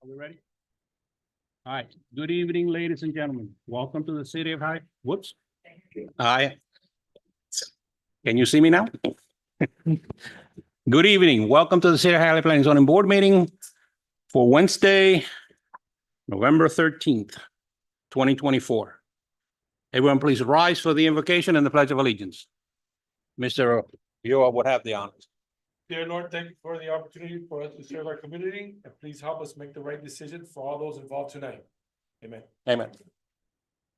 You ready? All right. Good evening, ladies and gentlemen. Welcome to the city of whoops. Hi. Can you see me now? Good evening. Welcome to the City of Hialeah Planning and Zoning Board meeting for Wednesday, November 13th, 2024. Everyone, please rise for the invocation and the Pledge of Allegiance. Mr. Yoa would have the honors. Dear Lord, thank you for the opportunity for us to serve our community, and please help us make the right decision for all those involved tonight. Amen. Amen.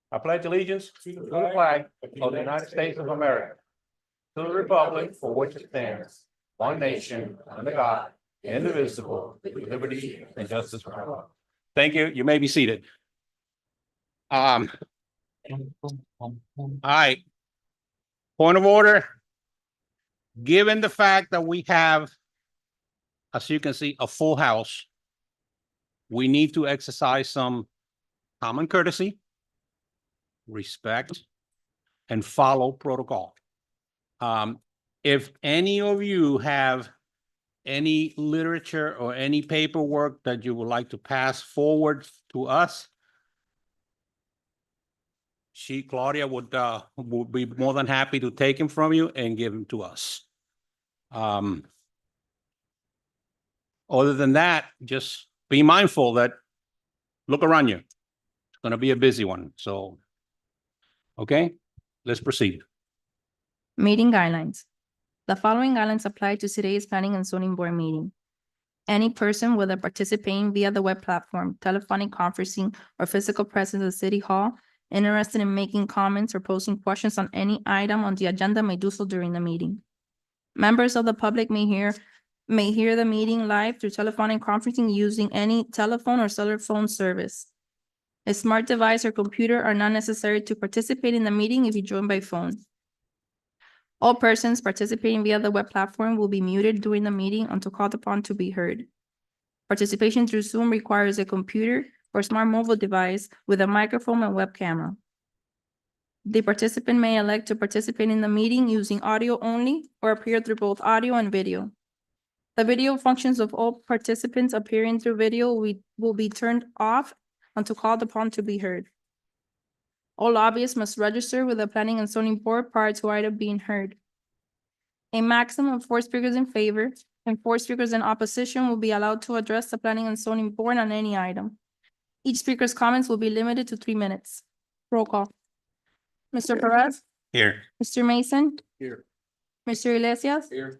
I pledge allegiance to the flag of the United States of America, to the republic for which it stands, one nation, under God, indivisible, with liberty and justice for all. Thank you. You may be seated. All right. Point of order. Given the fact that we have, as you can see, a full house, we need to exercise some common courtesy, respect, and follow protocol. If any of you have any literature or any paperwork that you would like to pass forward to us, Claudia would be more than happy to take him from you and give him to us. Other than that, just be mindful that look around you. It's going to be a busy one. So, okay, let's proceed. Meeting guidelines. The following guidelines apply to today's Planning and Zoning Board meeting. Any person, whether participating via the web platform, telephonic conferencing, or physical presence at City Hall, interested in making comments or posing questions on any item on the agenda may do so during the meeting. Members of the public may hear the meeting live through telephonic conferencing using any telephone or cellular phone service. A smart device or computer are not necessary to participate in the meeting if you join by phone. All persons participating via the web platform will be muted during the meeting until called upon to be heard. Participation through Zoom requires a computer or smart mobile device with a microphone and web camera. The participant may elect to participate in the meeting using audio only or appear through both audio and video. The video functions of all participants appearing through video will be turned off until called upon to be heard. All lobbyists must register with the Planning and Zoning Board prior to item being heard. A maximum of 4 speakers in favor and 4 speakers in opposition will be allowed to address the Planning and Zoning Board on any item. Each speaker's comments will be limited to 3 minutes. Roll call. Mr. Perez? Here. Mr. Mason? Here. Mr. Iglesias? Here.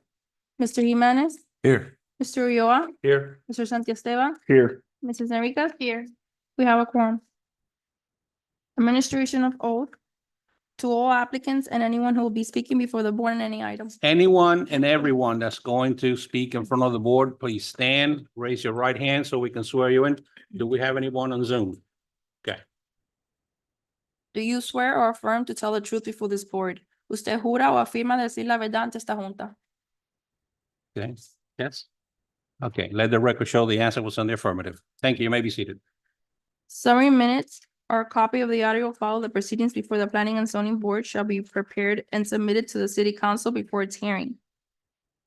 Mr. Jimenez? Here. Mr. Ulloa? Here. Mr. Santiesteban? Here. Mrs. Enriquez? Here. We have a quorum. Administration of oath to all applicants and anyone who will be speaking before the board on any item. Anyone and everyone that's going to speak in front of the board, please stand, raise your right hand so we can swear you in. Do we have anyone on Zoom? Okay. Do you swear or affirm to tell the truth before this board? ¿Usted jura o afirma decir la verdad ante esta junta? Okay. Yes. Okay. Let the record show the answer was on the affirmative. Thank you. You may be seated. Summary minutes or a copy of the audio file of the proceedings before the Planning and Zoning Board shall be prepared and submitted to the City Council before its hearing.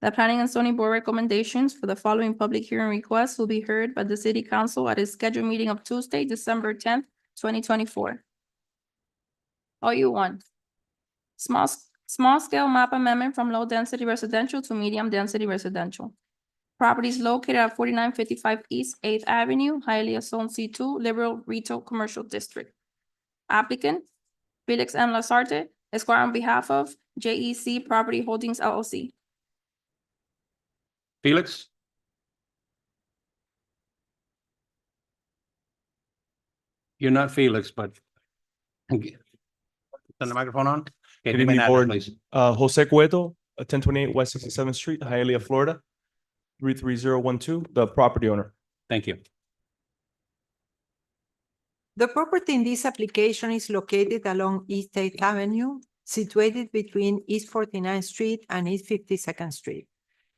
The Planning and Zoning Board recommendations for the following public hearing requests will be heard by the City Council at its scheduled meeting of Tuesday, December 10th, 2024. OU1. Small scale map amendment from low density residential to medium density residential. Properties located at 4955 East 8th Avenue, Hialeah Zone C2, Liberal Retail Commercial District. Applicant, Felix M. Lazarte, Esquire on behalf of JEC Property Holdings LLC. Felix? You're not Felix, but turn the microphone on. Okay, Good name and evening, address, board. please. Jose Cueto, 1028 West 67th Street, Hialeah, Florida, 33012, the property owner. Thank you. The property in this application is located along East 8th Avenue, situated between East 49th Street and East 52nd Street.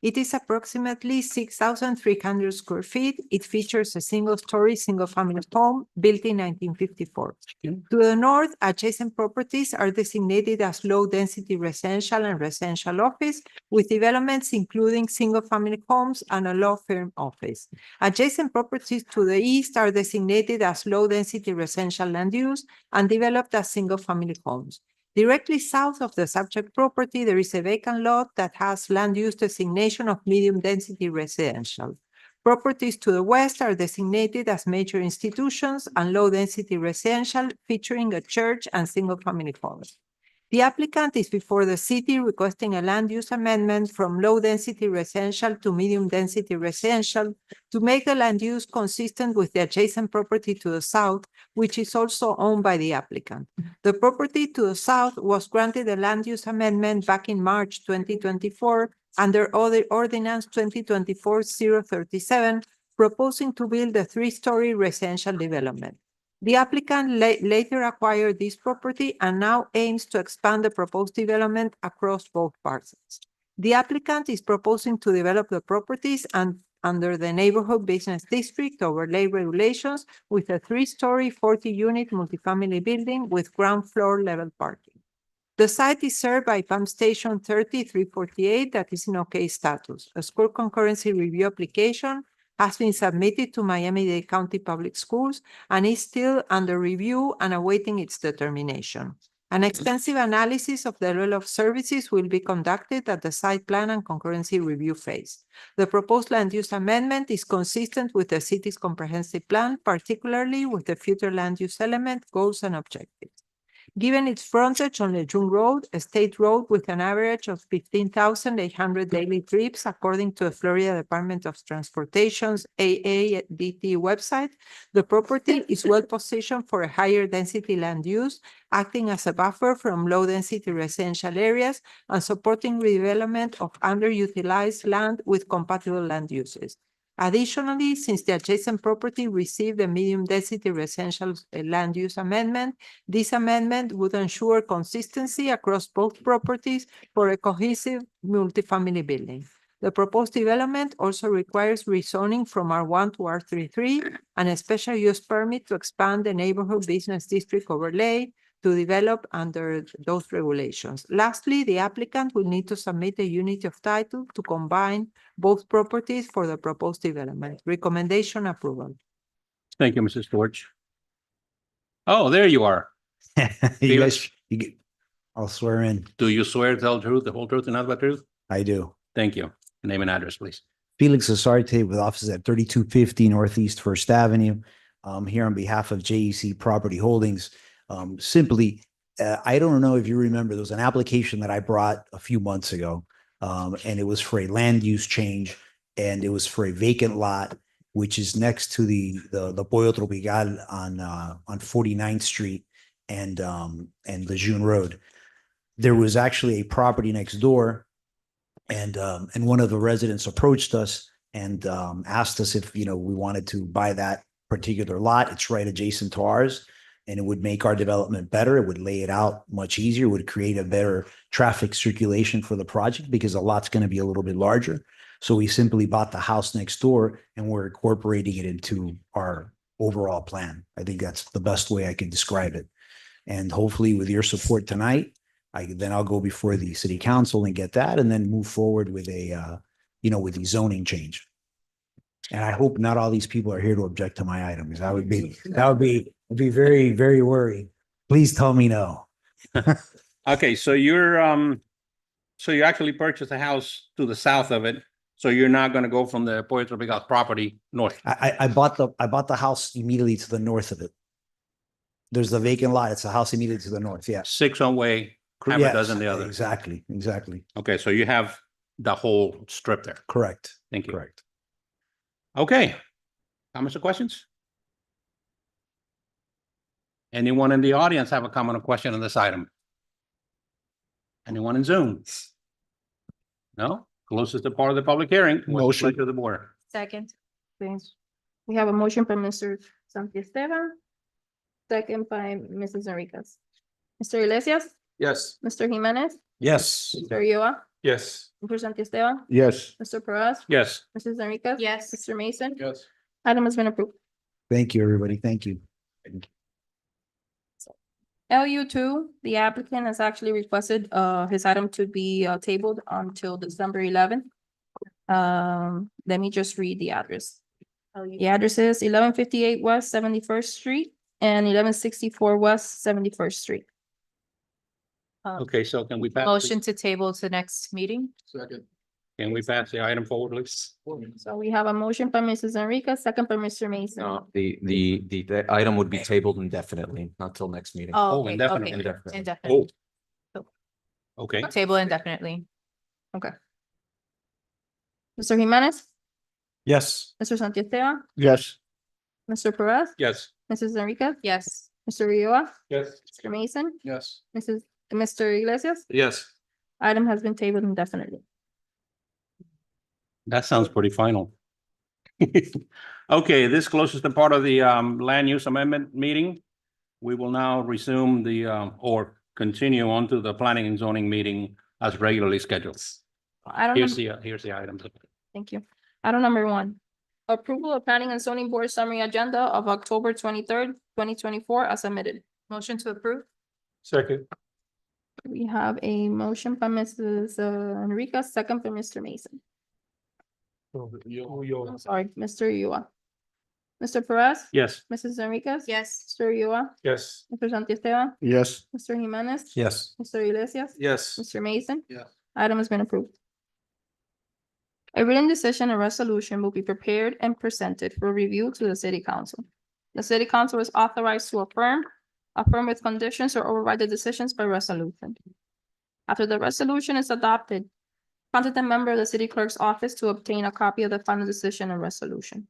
It is approximately 6,300 square feet. It features a single-story, single-family home built in 1954. To the north, adjacent properties are designated as low-density residential and residential office, with developments including single-family homes and a law firm office. Adjacent properties to the east are designated as low-density residential land use and developed as single-family homes. Directly south of the subject property, there is a vacant lot that has land use designation of medium-density residential. Properties to the west are designated as major institutions and low-density residential, featuring a church and single-family homes. The applicant is before the city requesting a land use amendment from low-density residential to medium-density residential to make the land use consistent with the adjacent property to the south, which is also owned by the applicant. The property to the south was granted a land use amendment back in March 2024 under Ordinance 2024-037, proposing to build a three-story residential development. The applicant later acquired this property and now aims to expand the proposed development across both parcels. The applicant is proposing to develop the properties under the Neighborhood Business District overlay regulations with a three-story, 40-unit multifamily building with ground floor level parking. The site is served by Pump Station 30348 that is in okay status. A school concurrency review application has been submitted to Miami-Dade County Public Schools and is still under review and awaiting its determination. An extensive analysis of the level of services will be conducted at the site plan and concurrency review phase. The proposed land use amendment is consistent with the city's comprehensive plan, particularly with the future land use element, goals, and objectives. Given its frontage on Lejeune Road, a state road with an average of 15,800 daily trips, according to the Florida Department of Transportation's AADT website, the property is well positioned for a higher density land use, acting as a buffer from low density residential areas and supporting redevelopment of underutilized land with compatible land uses. Additionally, since the adjacent property received a medium-density residential land use amendment, this amendment would ensure consistency across both properties for a cohesive multifamily building. The proposed development also requires rezoning from R1 to R33 and a special use permit to expand the neighborhood business district overlay to develop under those regulations. Lastly, the applicant will need to submit a unit of title to combine both properties for the proposed development. Recommendation approval. Thank you, Mrs. George. Oh, there you are. You guys, I'll swear in. Do you swear to tell the truth, the whole truth, and nothing but the truth? I do. Thank you. Name and address, please. Felix Asarte with offices at 3250 Northeast First Avenue. Here on behalf of JEC Property Holdings. Simply, I don't know if you remember, there was an application that I brought a few months ago, and it was for a land use change, and it was for a vacant lot, which is next to the Pollo Tropical on 49th Street and Lejeune Road. There was actually a property next door, and one of the residents approached us and asked us if we wanted to buy that particular lot. It's right adjacent to ours, and it would make our development better. It would lay it out much easier, would create a better traffic circulation for the project because the lot's going to be a little bit larger. So we simply bought the house next door and we're incorporating it into our overall plan. I think that's the best way I can describe it. And hopefully with your support tonight, then I'll go before the city council and get that, and then move forward with with the zoning change. And I hope not all these people are here to object to my items. That would be very, very worried. Please tell me no. Okay, so you actually purchased a house to the south of it. So you're not going to go from the Pollo Tropical property north. I bought the house immediately to the north of it. There's the vacant lot. It's a house immediately to the north. Yes. 6 on way, half a dozen the other. Exactly. Okay, so you have the whole strip there. Correct. Thank you. Correct. Okay. Comments or questions? Anyone in the audience have a comment or question on this item? Anyone in Zoom? No? Closest to part of the public hearing. What's the pleasure of the board? Second. Thanks. We have a motion by Mr. Santiesteban. Second by Mrs. Enriquez. Mr. Iglesias, Yes. Mr. Jimenez, Yes. Mr. Ulloa, Yes. Mr. Santiesteban, Yes. Mr. Perez, Yes. Mrs. Enriquez. Yes. Mr. Mason. Yes. Item has been approved. Thank you, everybody. Thank you. LU2, the applicant has actually requested his item to be tabled until December 11th. Let me just read the address. The address is 1158 West 71st Street and 1164 West 71st Street. Okay, so can we pass? Motion to table to next meeting? Can we pass the item forward, please? So we have a motion by Mrs. Enriquez, second by Mr. Mason. No, the item would be tabled indefinitely until next meeting. Oh, okay, indefinite, okay. Indefinite. Indefinite. Okay, Table indefinitely. Mr. Jimenez, Yes. Mr. Santiesteban, Yes. Mr. Perez, yes. Mrs. Enriquez, Yes. Mr. Ulloa, Yes. Mr. Mason, Yes. Mr. Iglesias. Yes. Item has been tabled indefinitely. That sounds pretty final. Okay, this closes the part of the land use amendment meeting. We will now resume the or continue on to the planning and zoning meeting as regularly scheduled. Item Here's the items. Thank you. Item number 1. Approval of Planning and Zoning Board Summary Agenda of October 23rd, 2024 as submitted. Motion to approve? Second. We have a motion by Mrs. Enriquez, second by Mr. Mason. I'm sorry, Mr. Ulloa. Mr. Perez, Yes. Mrs. Enriquez. Yes. Mr. Ulloa, Yes. Mr. Santiesteban, Yes. Mr. Jimenez. Yes. Mr. Iglesias. Yes. Mr. Mason. Yes. Item has been approved. A written decision and resolution will be prepared and presented for review to the city council. The city council is authorized to affirm with conditions or override the decisions by resolution. After the resolution is adopted, contact a member of the city clerk's office to obtain a copy of the final decision and resolution.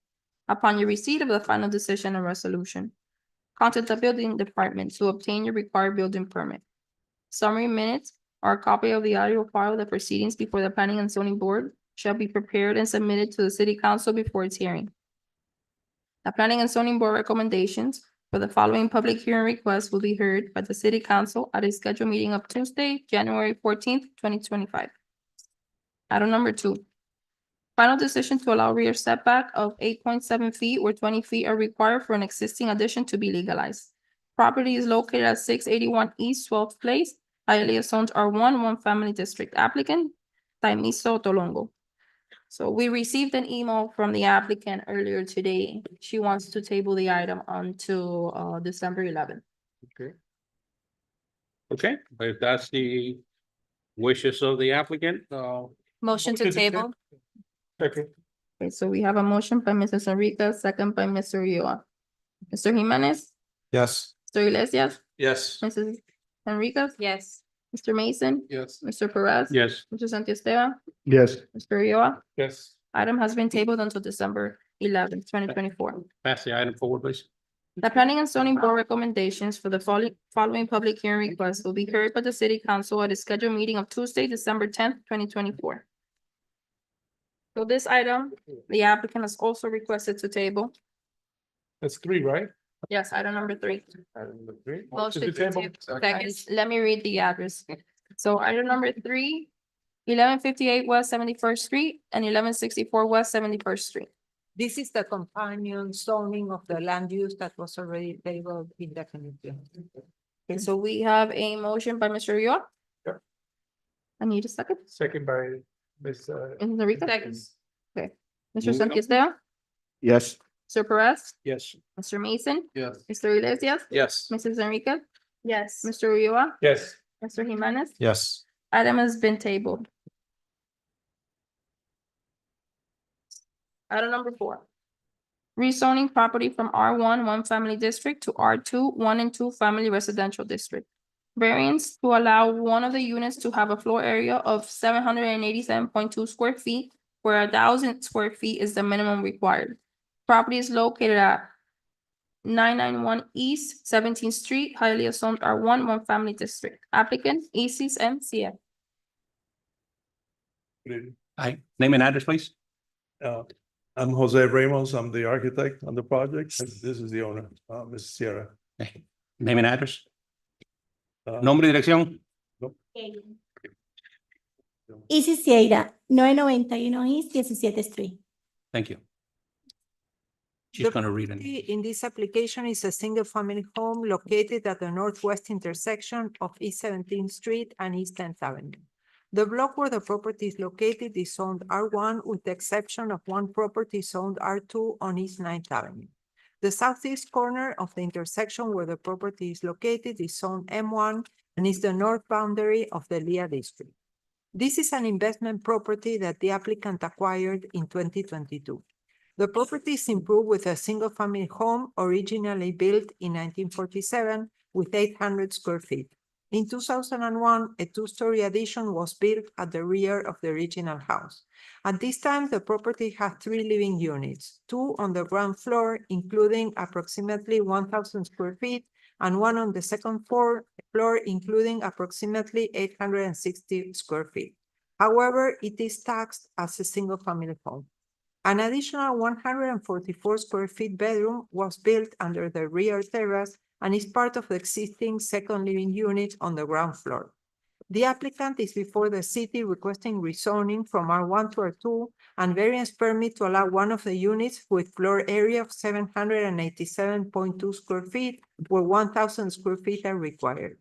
Upon your receipt of the final decision and resolution, contact the building department to obtain your required building permit. Summary minutes or a copy of the audio file of the proceedings before the Planning and Zoning Board shall be prepared and submitted to the city council before its hearing. The Planning and Zoning Board recommendations for the following public hearing requests will be heard by the city council at a scheduled meeting of Tuesday, January 14th, 2025. Item number 2. Final decision to allow rear setback of 8.7 feet where 20 feet are required for an existing addition to be legalized. Property is located at 681 East 12th Place, Hialeah Zones R1, one family district. Applicant, Taimiso Tolongo. So we received an email from the applicant earlier today. She wants to table the item until December 11th. Okay, if that's the wishes of the applicant, Motion to table? Second. Okay, so we have a motion by Mrs. Enriquez, second by Mr. Ulloa. Mr. Jimenez, Yes. Mr. Iglesias, Yes. Mrs. Enriquez, Yes. Mr. Mason, Yes. Mr. Perez. yes. Mr. Santiesteban, Yes. Mr. Ulloa. Yes. Item has been tabled until December 11th, 2024. Pass the item forward, please. The Planning and Zoning Board recommendations for the following public hearing requests will be heard by the city council at a scheduled meeting of Tuesday, December 10th, 2024. So this item, the applicant has also requested to table. That's 3, right? Yes, item number 3. Item number 3. Motion to table. Second. Let me read the address. So item number 3, 1158 West 71st Street and 1164 West 71st Street. This is the companion zoning of the land use that was already tabled indefinitely. Okay, so we have a motion by Mr. Ulloa. Yep. I need a second. Second by Ms. Mrs. Enriquez? Second. Okay. Mr. Santiesteban, Yes. Mr. Perez, Yes. Mr. Mason, Yes. Mr. Iglesias, Yes. Mrs. Enriquez, Yes. Mr. Ulloa, Yes. Mr. Jimenez. Yes. Item has been tabled. Item number 4. Rezoning property from R1, one family district to R2, 1 and 2 family residential district. Variance to allow one of the units to have a floor area of 787.2 square feet, where 1,000 square feet is the minimum required. Property is located at 991 East 17th Street, Hialeah Zone R1, one family district. Applicant, ACES MCF. Hi, name and address, please. I'm Jose Ramos. I'm the architect on the project. This is the owner, Mrs. Sierra. Name and address. Uh, Nombre y dirección. Isis Sierra, 991 East 17th Street. Thank you. She's The gonna read it. property in this application is a single-family home located at the northwest intersection of East 17th Street and East 10th Avenue. The block where the property is located is zoned R1 with the exception of one property zoned R2 on East 9th Avenue. The southeast corner of the intersection where the property is located is zoned M1 and is the north boundary of the Lea district. This is an investment property that the applicant acquired in 2022. The property is improved with a single-family home originally built in 1947 with 800 square feet. In 2001, a two-story addition was built at the rear of the original house. At this time, the property had 3 living units, 2 on the ground floor, including approximately 1,000 square feet, and 1 on the second floor, including approximately 860 square feet. However, it is taxed as a single-family home. An additional 144 square feet bedroom was built under the rear terrace and is part of the existing second living unit on the ground floor. The applicant is before the city requesting rezoning from R1 to R2 and variance permit to allow one of the units with floor area of 787.2 square feet where 1,000 square feet are required.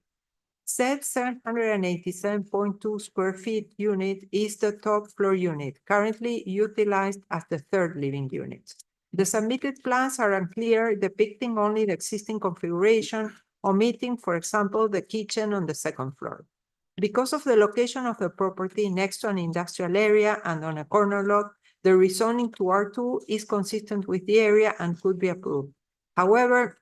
Said 787.2 square feet unit is the top floor unit, currently utilized as the third living unit. The submitted plans are unclear, depicting only the existing configuration, omitting, for example, the kitchen on the second floor. Because of the location of the property next to an industrial area and on a corner lot, the rezoning to R2 is consistent with the area and could be approved. However,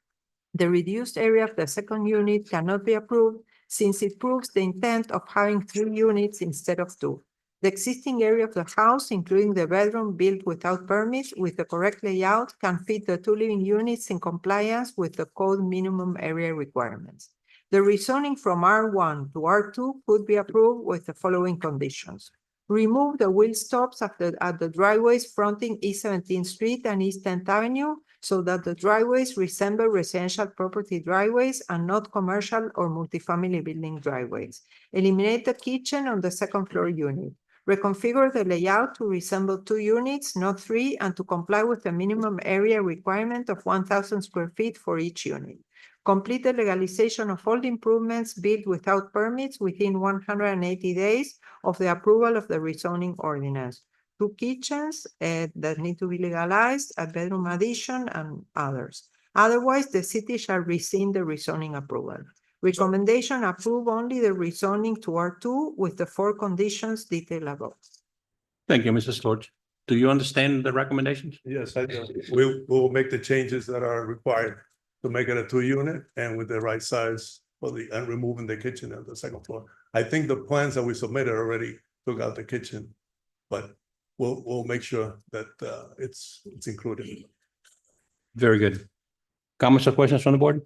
the reduced area of the second unit cannot be approved since it proves the intent of having 3 units instead of 2. The existing area of the house, including the bedroom built without permits with the correct layout, can fit the 2 living units in compliance with the code minimum area requirements. The rezoning from R1 to R2 could be approved with the following conditions. Remove the wheel stops at the driveways fronting East 17th Street and East 10th Avenue so that the driveways resemble residential property driveways and not commercial or multifamily building driveways. Eliminate the kitchen on the second floor unit. Reconfigure the layout to resemble 2 units, not 3, and to comply with the minimum area requirement of 1,000 square feet for each unit. Complete the legalization of all the improvements built without permits within 180 days of the approval of the rezoning ordinance. 2 kitchens that need to be legalized, a bedroom addition, and others. Otherwise, the city shall rescind the rezoning approval. Recommendation: approve only the rezoning to R2 with the 4 conditions detailed above. Thank you, Mrs. George. Do you understand the recommendations? Yes, I do. We will make the changes that are required to make it a 2-unit and with the right size for and removing the kitchen on the second floor. I think the plans that we submitted already took out the kitchen, but we'll make sure that it's included. Very good. Comments or questions from the board?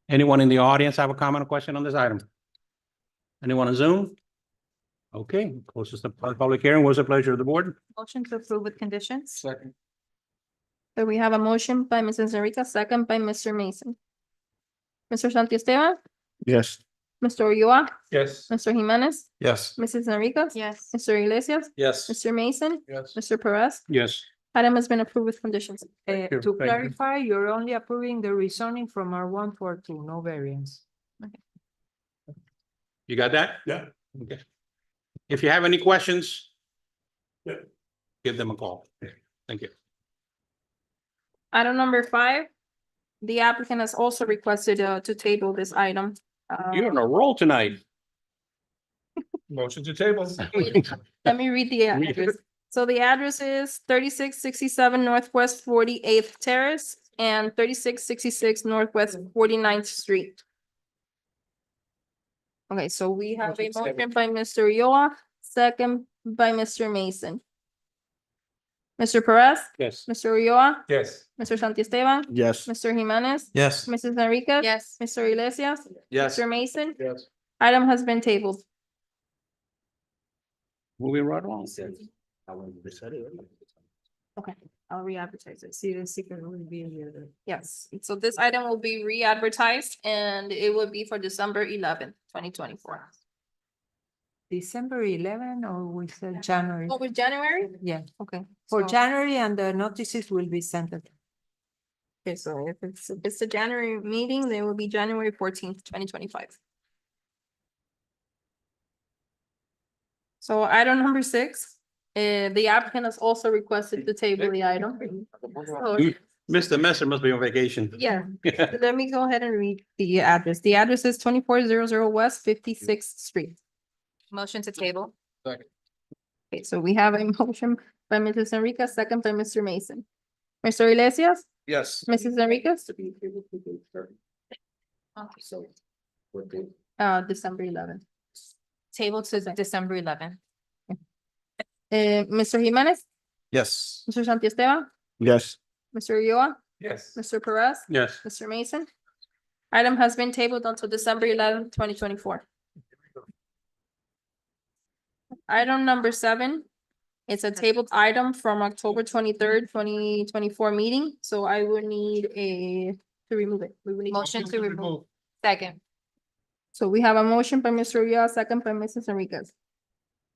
Anyone in the audience have a comment or question on this item? Anyone on Zoom? Okay, closes the public hearing. What's the pleasure of the board? Motion to approve with conditions. Second. So we have a motion by Mrs. Enriquez, second by Mr. Mason. Mr. Santiesteban, Yes. Mr. Ulloa, Yes. Mr. Jimenez, Yes. Mrs. Enriquez. Yes. Mr. Iglesias, Yes. Mr. Mason, Yes. Mr. Perez. Yes. Item has been approved with conditions. Thank you. To Thank you. clarify, you're only approving the rezoning from R1 to R2, no variance. You got that? Yeah. Okay. If you have any questions. Yeah. Give them a call. Thank you. Item number 5, the applicant has also requested to table this item. You're on a roll tonight. Motion to table. Let me read the address. So the address is 3667 Northwest 48th Terrace and 3666 Northwest 49th Street. Okay, so we have a motion by Mr. Ulloa, second by Mr. Mason. Mr. Perez, Yes. Mr. Ulloa, Yes. Mr. Santiesteban, Yes. Mr. Jimenez, Yes. Mrs. Enriquez. Yes. Mr. Iglesias. Yes. Mr. Mason. Yes. Item has been tabled. Moving right along. Okay, I'll re-advertise it. See, the secret will be here. Yes, so this item will be re-advertised and it will be for December 11th, 2024. December 11 or we said January? What was January? Yeah, Okay. for so- January and the notices will be sent. Okay, so if it's a January meeting, then it will be January 14th, 2025. So item number 6, the applicant has also requested to table the item. So, Mr. Messer must be on vacation. yeah, let me go ahead and read the address. The address is 2400 West 56th Street. Motion to table. Okay, so we have a motion by Mrs. Enriquez, second by Mr. Mason. Mr. Iglesias, Yes. Mrs. Enriquez, December 11th. Table to December 11. Mr. Jimenez, Yes. Mr. Santiesteban, Yes. Mr. Ulloa, Yes. Mr. Perez, Yes. Mr. Mason. Item has been tabled until December 11th, 2024. Item number 7, it's a tabled item from October 23rd, 2024 meeting, so I would need to remove it. We would need- Motion to remove. Second. So we have a motion by Mr. Ulloa, second by Mrs. Enriquez.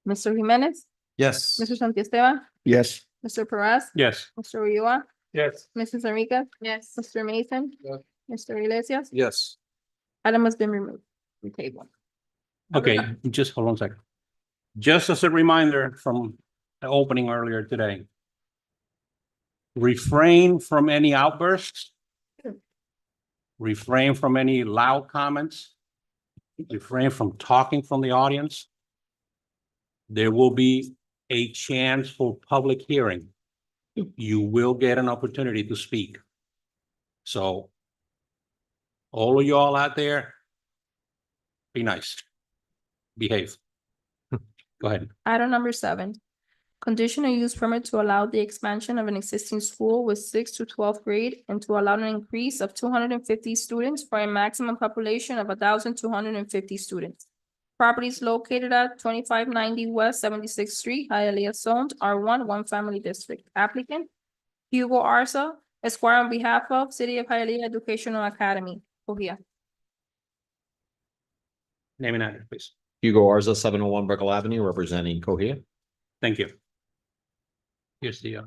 Mr. Jimenez, Yes. Mr. Santiesteban, Yes. Mr. Perez, Yes. Mr. Ulloa, Yes. Mrs. Enriquez, Yes. Mr. Mason, Yes. Mr. Iglesias. Yes. Item has been removed from table. Okay, just hold on a second. Just as a reminder from the opening earlier today. Refrain from any outbursts. Refrain from any loud comments. Refrain from talking from the audience. There will be a chance for public hearing. You will get an opportunity to speak. So all of y'all out there, be nice. Behave. Go ahead. Item number 7, conditional use permit to allow the expansion of an existing school with 6th to 12th grade and to allow an increase of 250 students for a maximum population of 1,250 students. Properties located at 2590 West 76th Street, Hialeah zoned R1, one family district. Applicant Hugo Arza, Esquire, on behalf of City of Hialeah Educational Academy. Kohia. Name and address, please. Hugo Arza, 701 Brickell Avenue, representing Cohia. Thank you. Here's the,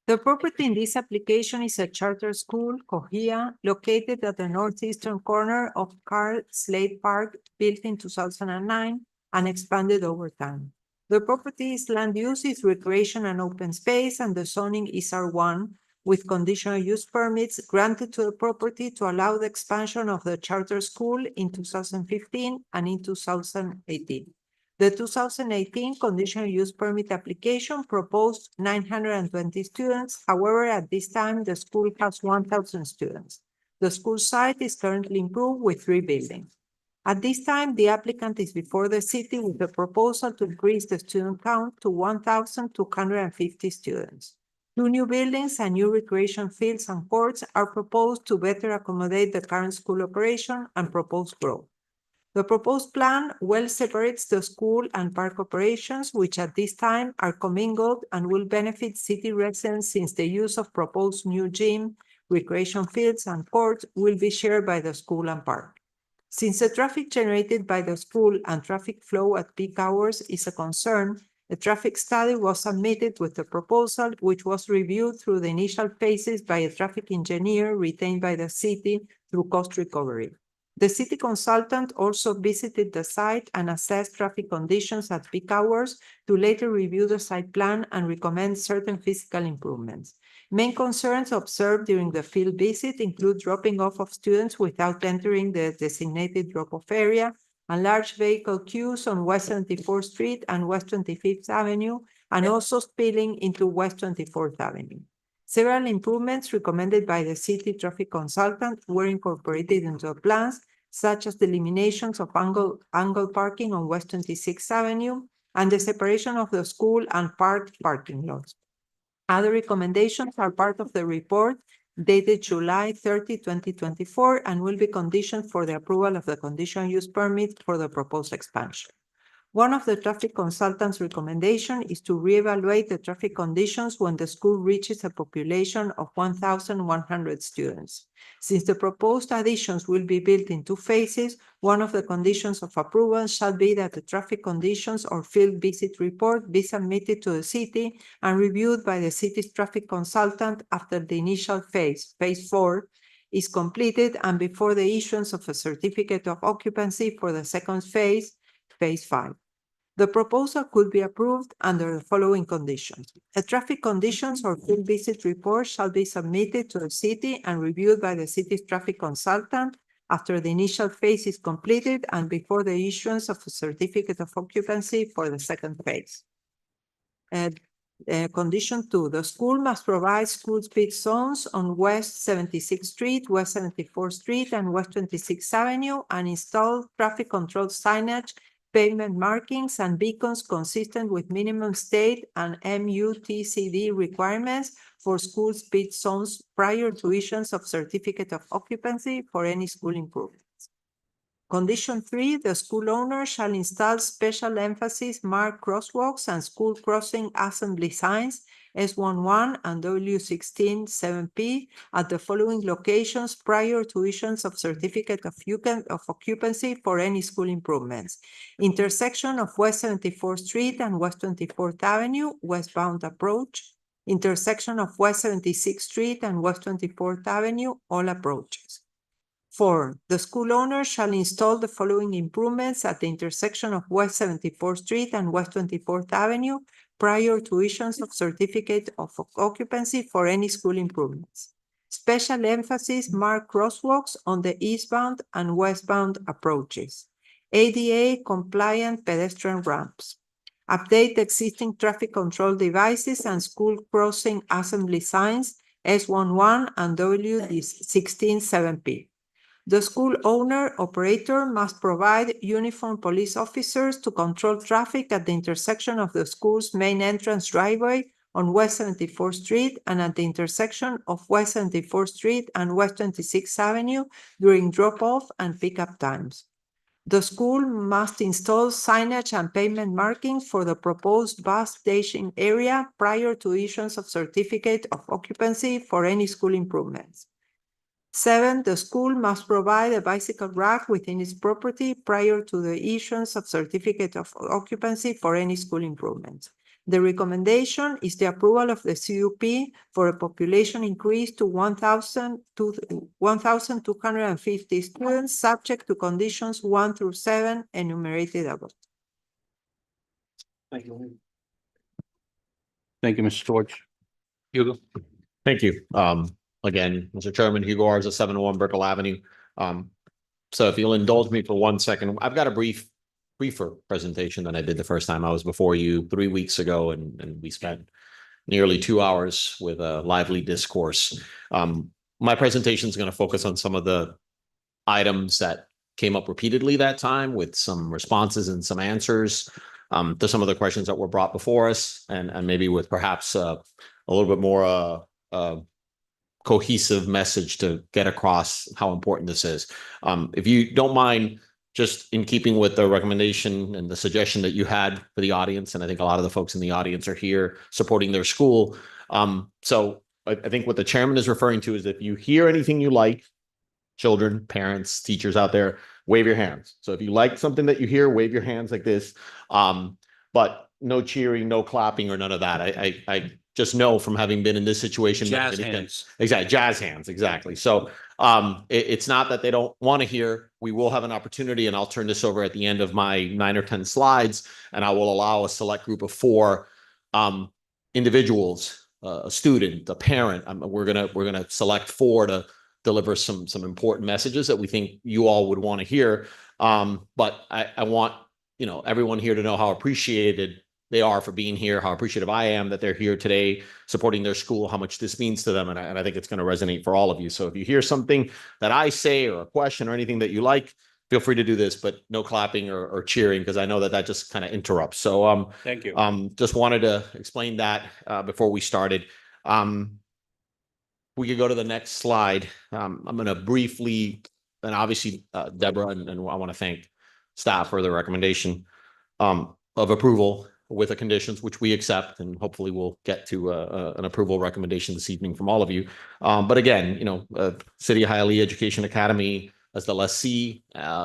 The property in this application is a charter school, Cohia, located at the northeastern corner of Carl Slade Park, built in 2009 and expanded over time. The property's land use is recreation and open space, and the zoning is R1, with conditional use permits granted to the property to allow the expansion of the charter school in 2015 and in 2018. The 2018 conditional use permit application proposed 920 students. However, at this time, the school has 1,000 students. The school site is currently improved with 3 buildings. At this time, the applicant is before the city with a proposal to increase the student count to 1,250 students. 2 new buildings and new recreation fields and courts are proposed to better accommodate the current school operation and proposed growth. The proposed plan well separates the school and park operations, which at this time are commingled and will benefit city residents since the use of proposed new gym, recreation fields, and courts will be shared by the school and park. Since the traffic generated by the school and traffic flow at peak hours is a concern, a traffic study was submitted with the proposal, which was reviewed through the initial phases by a traffic engineer retained by the city through cost recovery. The city consultant also visited the site and assessed traffic conditions at peak hours to later review the site plan and recommend certain physical improvements. Main concerns observed during the field visit include dropping off of students without entering the designated drop-off area, and large vehicle queues on West 74th Street and West 25th Avenue, and also spilling into West 24th Avenue. Several improvements recommended by the city traffic consultant were incorporated into the plans, such as the eliminations of angle parking on West 26th Avenue and the separation of the school and park parking lots. Other recommendations are part of the report dated July 30, 2024, and will be conditioned for the approval of the conditional use permit for the proposed expansion. One of the traffic consultant's recommendation is to reevaluate the traffic conditions when the school reaches a population of 1,100 students. Since the proposed additions will be built in two phases, one of the conditions of approval shall be that the traffic conditions or field visit report be submitted to the city and reviewed by the city's traffic consultant after the initial phase, phase 4, is completed and before the issuance of a certificate of occupancy for the second phase, phase 5. The proposal could be approved under the following conditions. A traffic conditions or field visit report shall be submitted to the city and reviewed by the city's traffic consultant after the initial phase is completed and before the issuance of a certificate of occupancy for the second phase. Condition 2, the school must provide school speed zones on West 76th Street, West 74th Street, and West 26th Avenue and install traffic control signage, pavement markings, and beacons consistent with minimum state and MUTCD requirements for school speed zones prior to issuance of certificate of occupancy for any school improvements. Condition 3, the school owner shall install special emphasis marked crosswalks and school crossing assembly signs S11 and W16 7P at the following locations prior to issuance of certificate of occupancy for any school improvements. Intersection of West 74th Street and West 24th Avenue, westbound approach. Intersection of West 76th Street and West 24th Avenue, all approaches. 4, the school owner shall install the following improvements at the intersection of West 74th Street and West 24th Avenue prior to issuance of certificate of occupancy for any school improvements. Special emphasis marked crosswalks on the eastbound and westbound approaches. ADA compliant pedestrian ramps. Update existing traffic control devices and school crossing assembly signs S11 and W16 7P. The school owner operator must provide uniformed police officers to control traffic at the intersection of the school's main entrance driveway on West 74th Street and at the intersection of West 74th Street and West 26th Avenue during drop-off and pickup times. The school must install signage and pavement markings for the proposed bus station area prior to issuance of certificate of occupancy for any school improvements. 7, the school must provide a bicycle rack within its property prior to the issuance of certificate of occupancy for any school improvements. The recommendation is the approval of the CUP for a population increase to 1,250 students, subject to conditions 1 through 7 enumerated above. Thank you. Thank you, Mr. George. Hugo? Thank you. Again, Mr. Chairman, Hugo Arza, 701 Brickell Avenue. So if you'll indulge me for 1 second, I've got a briefer presentation than I did the first time I was before you 3 weeks ago, and we spent nearly 2 hours with a lively discourse. My presentation is going to focus on some of the items that came up repeatedly that time with some responses and some answers to some of the questions that were brought before us, and maybe with perhaps a little bit more cohesive message to get across how important this is. If you don't mind, just in keeping with the recommendation and the suggestion that you had for the audience, and I think a lot of the folks in the audience are here supporting their school. So I think what the chairman is referring to is if you hear anything you like, children, parents, teachers out there, wave your hands. So if you like something that you hear, wave your hands like this. But no cheering, no clapping, or none of that. I just know from having been in this situation. Jazz hands. Exactly, jazz hands, exactly. So it's not that they don't want to hear. We will have an opportunity, and I'll turn this over at the end of my 9 or 10 slides, and I will allow a select group of 4 individuals, a student, a parent. We're gonna select 4 to deliver some important messages that we think you all would want to hear. But I want everyone here to know how appreciated they are for being here, how appreciative I am that they're here today supporting their school, how much this means to them. And I think it's going to resonate for all of you. So if you hear something that I say or a question or anything that you like, feel free to do this, but no clapping or cheering, because I know that just kind of interrupts. So Thank you. just wanted to explain that before we started. We could go to the next slide. I'm going to briefly, and obviously Deborah, and I want to thank staff for the recommendation. of approval with the conditions, which we accept, and hopefully we'll get to an approval recommendation this evening from all of you. But again, City of Hialeah Education Academy as the lessee,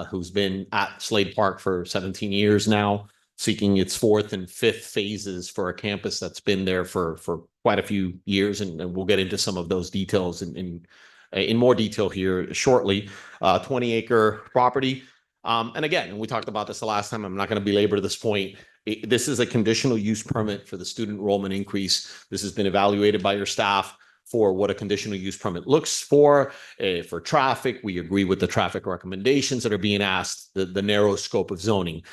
who's been at Slade Park for 17 years now, seeking its fourth and fifth phases for a campus that's been there for quite a few years, and we'll get into some of those details in more detail here shortly. 20-acre property. And again, we talked about this the last time. I'm not going to belabor this point. This is a conditional use permit for the student enrollment increase. This has been evaluated by your staff for what a conditional use permit looks for traffic. We agree with the traffic recommendations that are being asked, the narrow scope of zoning.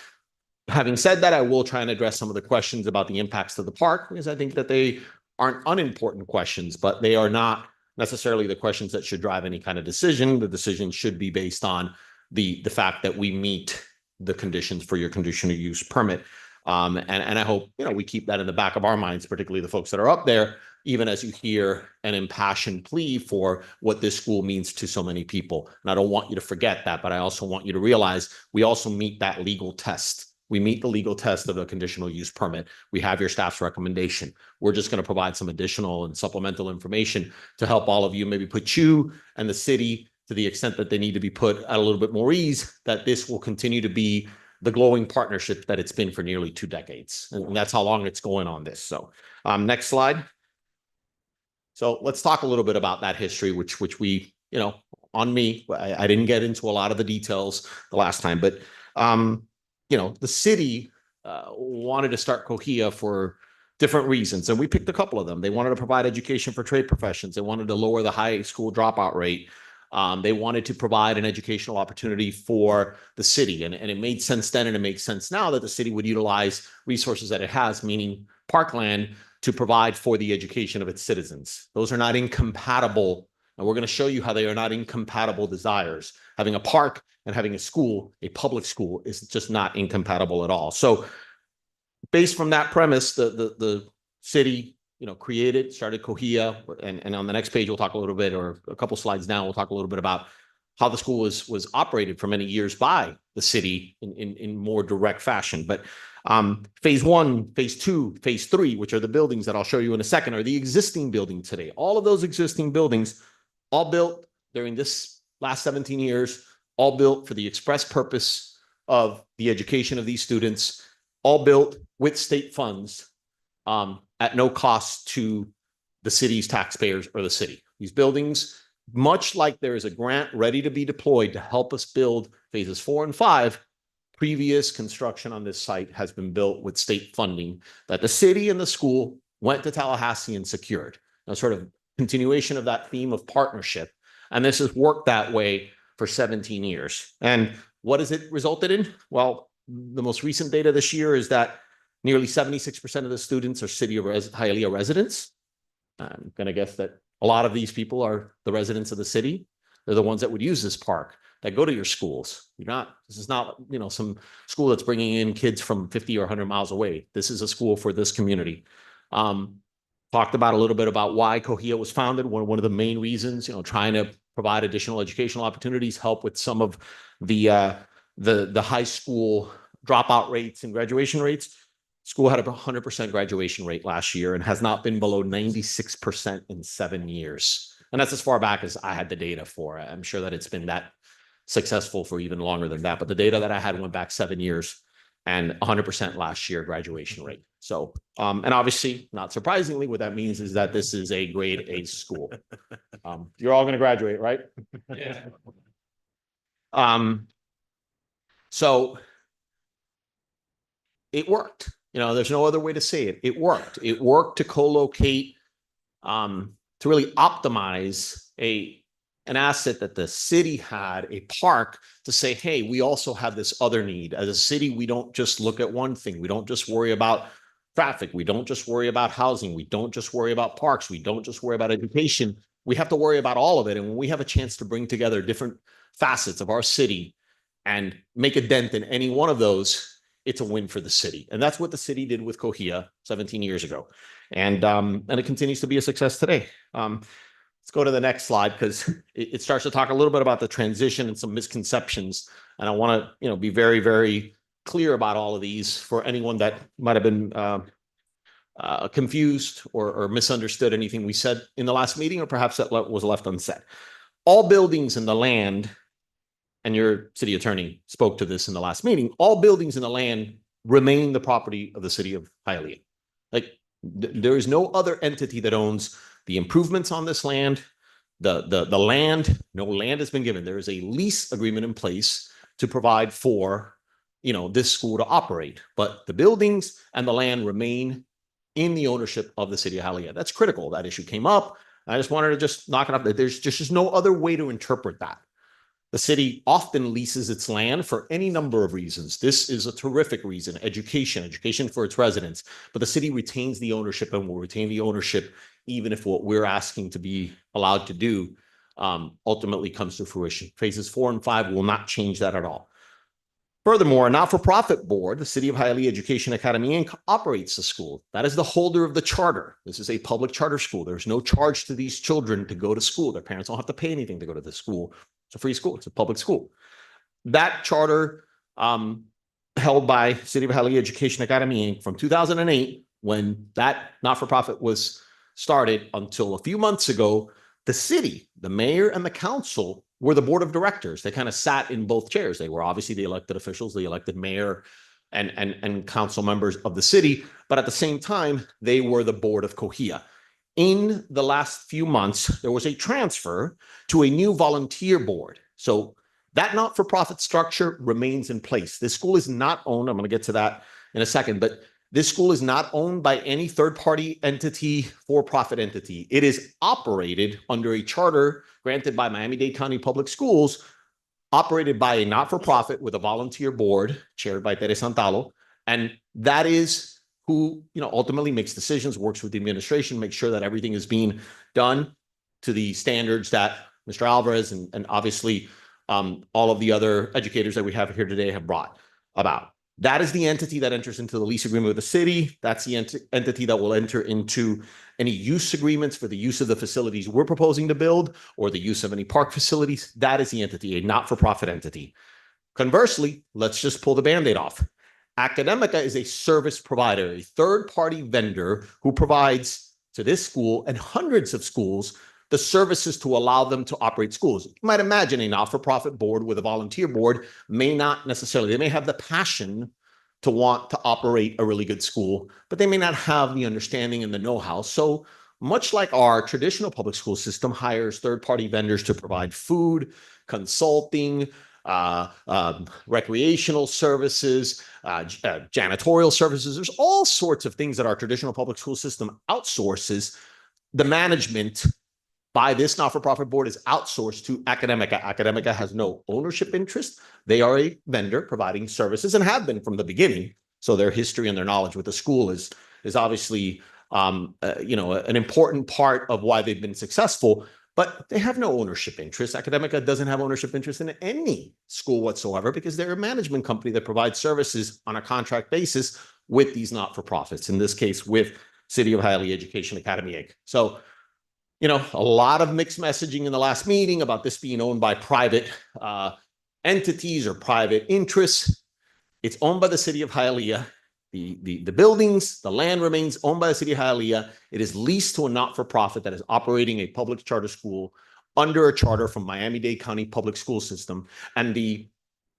Having said that, I will try and address some of the questions about the impacts to the park, because I think that they aren't unimportant questions, but they are not necessarily the questions that should drive any kind of decision. The decision should be based on the fact that we meet the conditions for your conditional use permit. And I hope, we keep that in the back of our minds, particularly the folks that are up there, even as you hear an impassioned plea for what this school means to so many people. And I don't want you to forget that, but I also want you to realize we also meet that legal test. We meet the legal test of a conditional use permit. We have your staff's recommendation. We're just going to provide some additional and supplemental information to help all of you, maybe put you and the city, to the extent that they need to be put at a little bit more ease, that this will continue to be the glowing partnership that it's been for nearly 2 decades. And that's how long it's going on this. So next slide. So let's talk a little bit about that history, which we, on me, I didn't get into a lot of the details the last time, but, the city wanted to start Cohia for different reasons. And we picked a couple of them. They wanted to provide education for trade professions. They wanted to lower the high school dropout rate. They wanted to provide an educational opportunity for the city. And it made sense then, and it makes sense now that the city would utilize resources that it has, meaning parkland, to provide for the education of its citizens. Those are not incompatible. And we're going to show you how they are not incompatible desires. Having a park and having a school, a public school, is just not incompatible at all. So based from that premise, the city started Cohia, and on the next page, we'll talk a little bit, or a couple slides down, we'll talk a little bit about how the school was operated for many years by the city in more direct fashion. But phase 1, phase 2, phase 3, which are the buildings that I'll show you in a second, are the existing building today. All of those existing buildings, all built during this last 17 years, all built for the express purpose of the education of these students, all built with state funds, at no cost to the city's taxpayers or the city. These buildings, much like there is a grant ready to be deployed to help us build phases 4 and 5, previous construction on this site has been built with state funding that the city and the school went to Tallahassee and secured. A sort of continuation of that theme of partnership. And this has worked that way for 17 years. And what has it resulted in? Well, the most recent data this year is that nearly 76% of the students are City of Hialeah residents. I'm going to guess that a lot of these people are the residents of the city. They're the ones that would use this park, that go to your schools. This is not, some school that's bringing in kids from 50 or 100 miles away. This is a school for this community. Talked about a little bit about why Cohia was founded. One of the main reasons, trying to provide additional educational opportunities, help with some of the high school dropout rates and graduation rates. School had a 100% graduation rate last year and has not been below 96% in 7 years. And that's as far back as I had the data for. I'm sure that it's been that successful for even longer than that. But the data that I had went back 7 years, and 100% last year graduation rate. So, and obviously, not surprisingly, what that means is that this is a grade A school. You're all going to graduate, right? Yeah. So it worked. There's no other way to say it. It worked. It worked to co-locate, to really optimize an asset that the city had, a park, to say, hey, we also have this other need. As a city, we don't just look at one thing. We don't just worry about traffic. We don't just worry about housing. We don't just worry about parks. We don't just worry about education. We have to worry about all of it. And when we have a chance to bring together different facets of our city and make a dent in any one of those, it's a win for the city. And that's what the city did with Cohia 17 years ago. And it continues to be a success today. Let's go to the next slide, because it starts to talk a little bit about the transition and some misconceptions. And I want to, be very, very clear about all of these for anyone that might have been confused or misunderstood anything we said in the last meeting, or perhaps that was left unsaid. All buildings in the land, and your city attorney spoke to this in the last meeting, all buildings in the land remain the property of the city of Hialeah. Like there is no other entity that owns the improvements on this land. The land, no land has been given. There is a lease agreement in place to provide for, this school to operate, but the buildings and the land remain in the ownership of the city of Hialeah. That's critical. That issue came up. I just wanted to just knock it up. There's just no other way to interpret that. The city often leases its land for any number of reasons. This is a terrific reason: education for its residents. But the city retains the ownership and will retain the ownership even if what we're asking to be allowed to do ultimately comes to fruition. Phases 4 and 5 will not change that at all. Furthermore, a not-for-profit board, the City of Hialeah Education Academy, Inc., operates the school. That is the holder of the charter. This is a public charter school. There's no charge to these children to go to school. Their parents don't have to pay anything to go to the school. It's a free school. It's a public school. That charter, held by City of Hialeah Education Academy, Inc., from 2008, when that not-for-profit was started, until a few months ago, the city, the mayor, and the council were the board of directors. They kind of sat in both chairs. They were obviously the elected officials, the elected mayor and council members of the city, but at the same time, they were the board of COHIA. In the last few months, there was a transfer to a new volunteer board. So that not-for-profit structure remains in place. This school is not owned, I'm going to get to that in a second, but this school is not owned by any third-party entity, for-profit entity. It is operated under a charter granted by Miami-Dade County Public Schools, operated by a not-for-profit with a volunteer board chaired by Tere Santalo. And that is who, ultimately makes decisions, works with the administration, makes sure that everything is being done to the standards that Mr. Alvarez and obviously all of the other educators that we have here today have brought about. That is the entity that enters into the lease agreement with the city. That's the entity that will enter into any use agreements for the use of the facilities we're proposing to build or the use of any park facilities. That is the entity, a not-for-profit entity. Conversely, let's just pull the Band-Aid off. Academica is a service provider, a third-party vendor who provides to this school and hundreds of schools the services to allow them to operate schools. You might imagine a not-for-profit board with a volunteer board may not necessarily, they may have the passion to want to operate a really good school, but they may not have the understanding and the know-how. So much like our traditional public school system hires third-party vendors to provide food, consulting, recreational services, janitorial services, there's all sorts of things that our traditional public school system outsources. The management by this not-for-profit board is outsourced to Academica. Academica has no ownership interest. They are a vendor providing services and have been from the beginning. So their history and their knowledge with the school is obviously, an important part of why they've been successful, but they have no ownership interest. Academica doesn't have ownership interest in any school whatsoever because they're a management company that provides services on a contract basis with these not-for-profits, in this case with City of Hialeah Education Academy, Inc. So, a lot of mixed messaging in the last meeting about this being owned by private entities or private interests. It's owned by the City of Hialeah. The buildings, the land remains owned by the City of Hialeah. It is leased to a not-for-profit that is operating a public charter school under a charter from Miami-Dade County Public School System. And the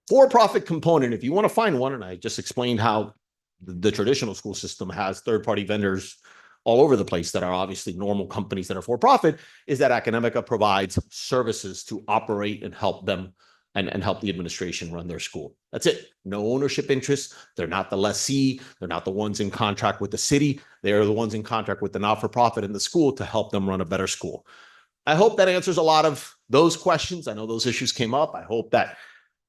for-profit component, if you want to find one, and I just explained how the traditional school system has third-party vendors all over the place that are obviously normal companies that are for-profit, is that Academica provides services to operate and help them and help the administration run their school. That's it. No ownership interest. They're not the lessee. They're not the ones in contract with the city. They're the ones in contract with the not-for-profit and the school to help them run a better school. I hope that answers a lot of those questions. I know those issues came up. I hope that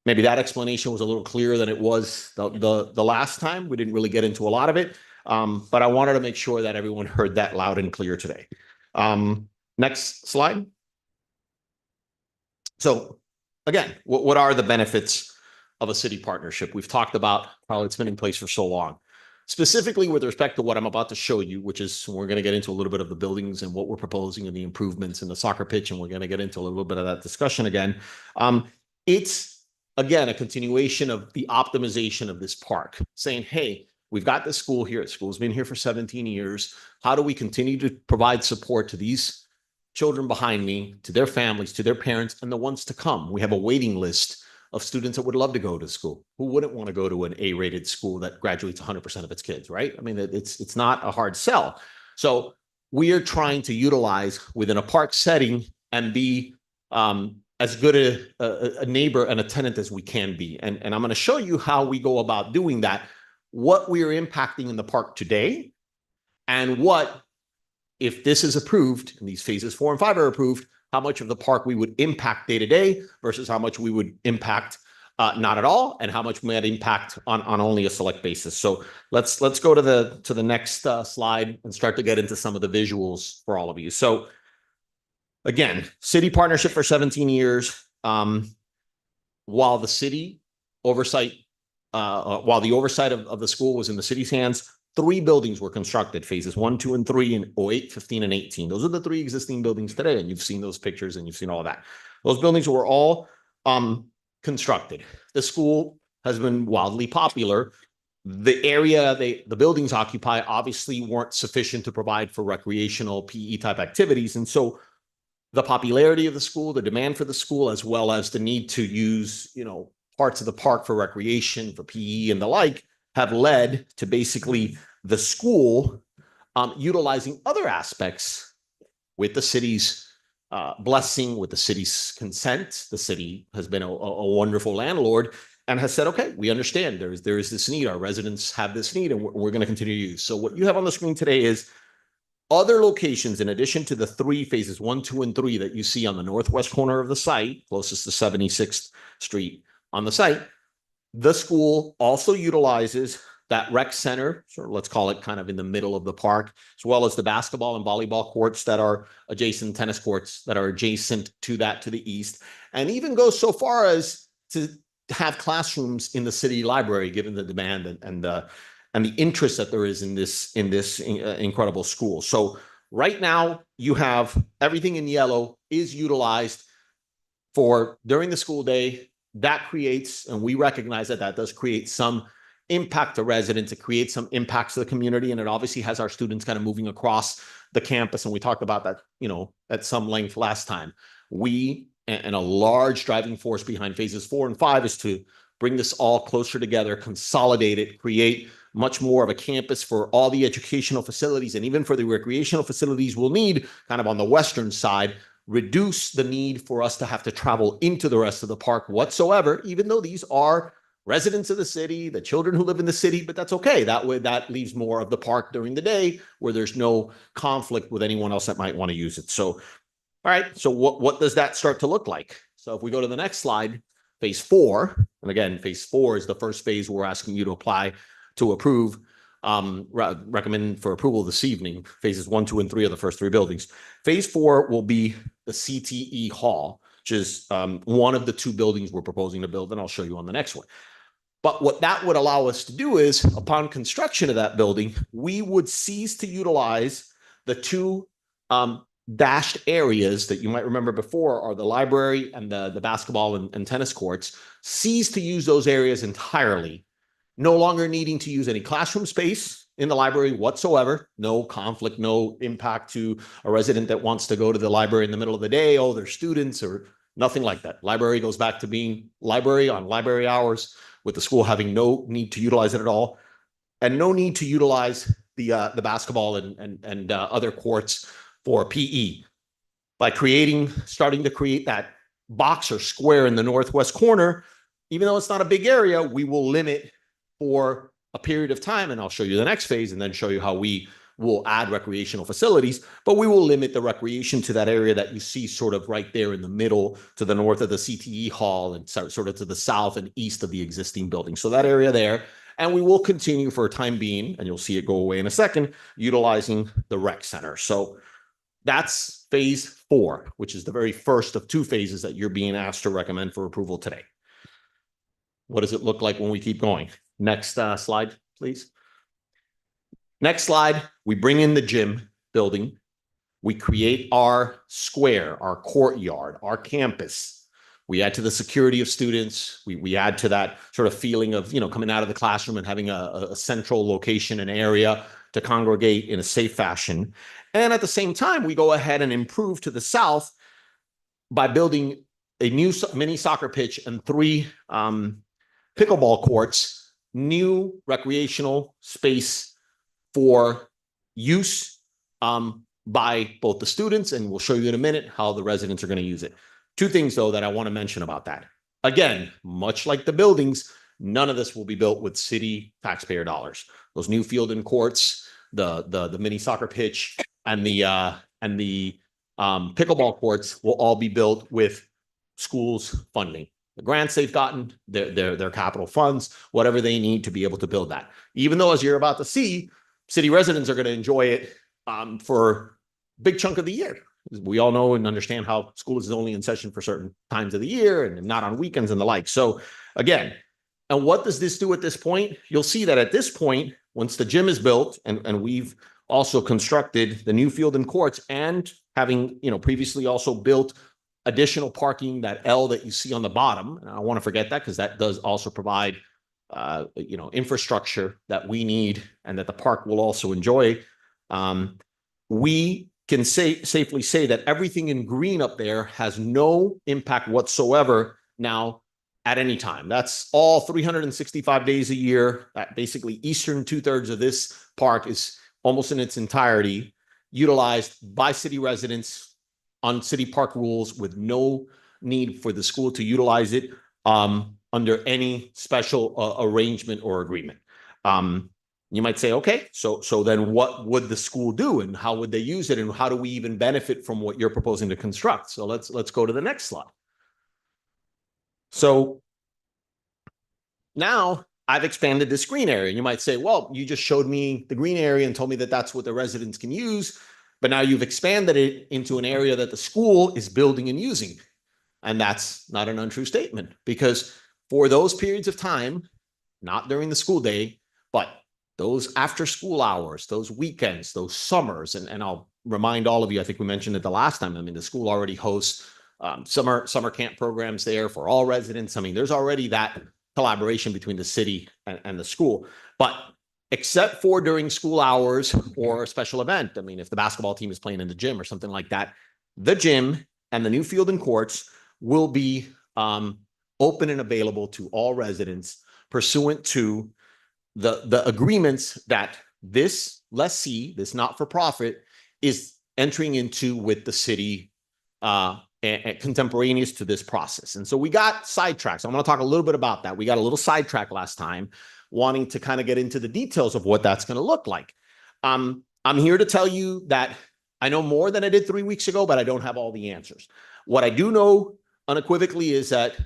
maybe that explanation was a little clearer than it was the last time. We didn't really get into a lot of it. But I wanted to make sure that everyone heard that loud and clear today. Next slide. So again, what are the benefits of a city partnership? We've talked about how it's been in place for so long. Specifically with respect to what I'm about to show you, which is we're going to get into a little bit of the buildings and what we're proposing and the improvements in the soccer pitch, and we're going to get into a little bit of that discussion again. It's again, a continuation of the optimization of this park, saying, hey, we've got this school here. School's been here for 17 years. How do we continue to provide support to these children behind me, to their families, to their parents, and the ones to come? We have a waiting list of students that would love to go to school. Who wouldn't want to go to an A-rated school that graduates 100% of its kids, right? I mean, it's not a hard sell. So we are trying to utilize within a park setting and be as good a neighbor and a tenant as we can be. And I'm going to show you how we go about doing that, what we are impacting in the park today, and what, if this is approved, and these phases 4 and 5 are approved, how much of the park we would impact day to day versus how much we would impact not at all, and how much we might impact on only a select basis. So let's go to the next slide and start to get into some of the visuals for all of you. So again, city partnership for 17 years. While the city oversight, while the oversight of the school was in the city's hands, 3 buildings were constructed, phases 1, 2, and 3 in 08, 15, and 18. Those are the 3 existing buildings today, and you've seen those pictures and you've seen all of that. Those buildings were all constructed. The school has been wildly popular. The area the buildings occupy obviously weren't sufficient to provide for recreational PE type activities. And so the popularity of the school, the demand for the school, as well as the need to use, parts of the park for recreation, for PE and the like, have led to basically the school utilizing other aspects with the city's blessing, with the city's consent. The city has been a wonderful landlord and has said, okay, we understand there is this need. Our residents have this need, and we're going to continue to use. So what you have on the screen today is other locations in addition to the 3 phases 1, 2, and 3 that you see on the northwest corner of the site, closest to 76th Street on the site. The school also utilizes that rec center, so let's call it kind of in the middle of the park, as well as the basketball and volleyball courts that are adjacent, tennis courts that are adjacent to that to the east, and even goes so far as to have classrooms in the city library, given the demand and the interest that there is in this incredible school. So right now you have everything in yellow is utilized for during the school day. That creates, and we recognize that does create some impact to residents. It creates some impacts to the community, and it obviously has our students kind of moving across the campus. And we talked about that, at some length last time. We, and a large driving force behind phases 4 and 5 is to bring this all closer together, consolidate it, create much more of a campus for all the educational facilities, and even for the recreational facilities we'll need kind of on the western side, reduce the need for us to have to travel into the rest of the park whatsoever, even though these are residents of the city, the children who live in the city, but that's okay. That way, that leaves more of the park during the day where there's no conflict with anyone else that might want to use it. So, all right, so what does that start to look like? So if we go to the next slide, phase 4, and again, phase 4 is the first phase we're asking you to apply to approve, recommend for approval this evening. Phases 1, 2, and 3 are the first 3 buildings. Phase 4 will be the CTE Hall, which is one of the 2 buildings we're proposing to build, and I'll show you on the next one. But what that would allow us to do is, upon construction of that building, we would cease to utilize the 2 dashed areas that you might remember before are the library and the basketball and tennis courts, cease to use those areas entirely, no longer needing to use any classroom space in the library whatsoever. No conflict, no impact to a resident that wants to go to the library in the middle of the day. Oh, they're students, or nothing like that. Library goes back to being library on library hours, with the school having no need to utilize it at all, and no need to utilize the basketball and other courts for PE. By starting to create that box or square in the northwest corner, even though it's not a big area, we will limit for a period of time, and I'll show you the next phase and then show you how we will add recreational facilities, but we will limit the recreation to that area that you see sort of right there in the middle to the north of the CTE Hall and sort of to the south and east of the existing building. So that area there, and we will continue for a time being, and you'll see it go away in a second, utilizing the rec center. So that's phase 4, which is the very first of 2 phases that you're being asked to recommend for approval today. What does it look like when we keep going? Next slide, please. Next slide, we bring in the gym building. We create our square, our courtyard, our campus We add to the security of students. We add to that sort of feeling of, coming out of the classroom and having a central location and area to congregate in a safe fashion. And at the same time, we go ahead and improve to the south by building a new mini soccer pitch and 3 pickleball courts, new recreational space for use by both the students, and we'll show you in a minute how the residents are going to use it. 2 things, though, that I want to mention about that. Again, much like the buildings, none of this will be built with city taxpayer dollars. Those new field and courts, the mini soccer pitch, and the pickleball courts will all be built with schools funding. The grants they've gotten, their capital funds, whatever they need to be able to build that. Even though, as you're about to see, city residents are going to enjoy it for a big chunk of the year. We all know and understand how school is only in session for certain times of the year and not on weekends and the like. So again, and what does this do at this point? You'll see that at this point, once the gym is built and we've also constructed the new field and courts, and having, previously also built additional parking, that L that you see on the bottom. And I want to forget that, because that does also provide, infrastructure that we need and that the park will also enjoy. We can safely say that everything in green up there has no impact whatsoever now at any time. That's all 365 days a year. That basically eastern 2/3 of this park is almost in its entirety utilized by city residents on city park rules, with no need for the school to utilize it under any special arrangement or agreement. You might say, okay, so then what would the school do, and how would they use it, and how do we even benefit from what you're proposing to construct? So let's go to the next slide. So now I've expanded this green area. And you might say, well, you just showed me the green area and told me that that's what the residents can use, but now you've expanded it into an area that the school is building and using. And that's not an untrue statement, because for those periods of time, not during the school day, but those after school hours, those weekends, those summers, and I'll remind all of you, I think we mentioned it the last time, I mean, the school already hosts summer camp programs there for all residents. I mean, there's already that collaboration between the city and the school. But except for during school hours or a special event, I mean, if the basketball team is playing in the gym or something like that, the gym and the new field and courts will be open and available to all residents pursuant to the agreements that this lessee, this not-for-profit, is entering into with the city and contemporaneous to this process. And so we got sidetracked. So I want to talk a little bit about that. We got a little sidetracked last time, wanting to kind of get into the details of what that's going to look like. I'm here to tell you that I know more than I did 3 weeks ago, but I don't have all the answers. What I do know unequivocally is that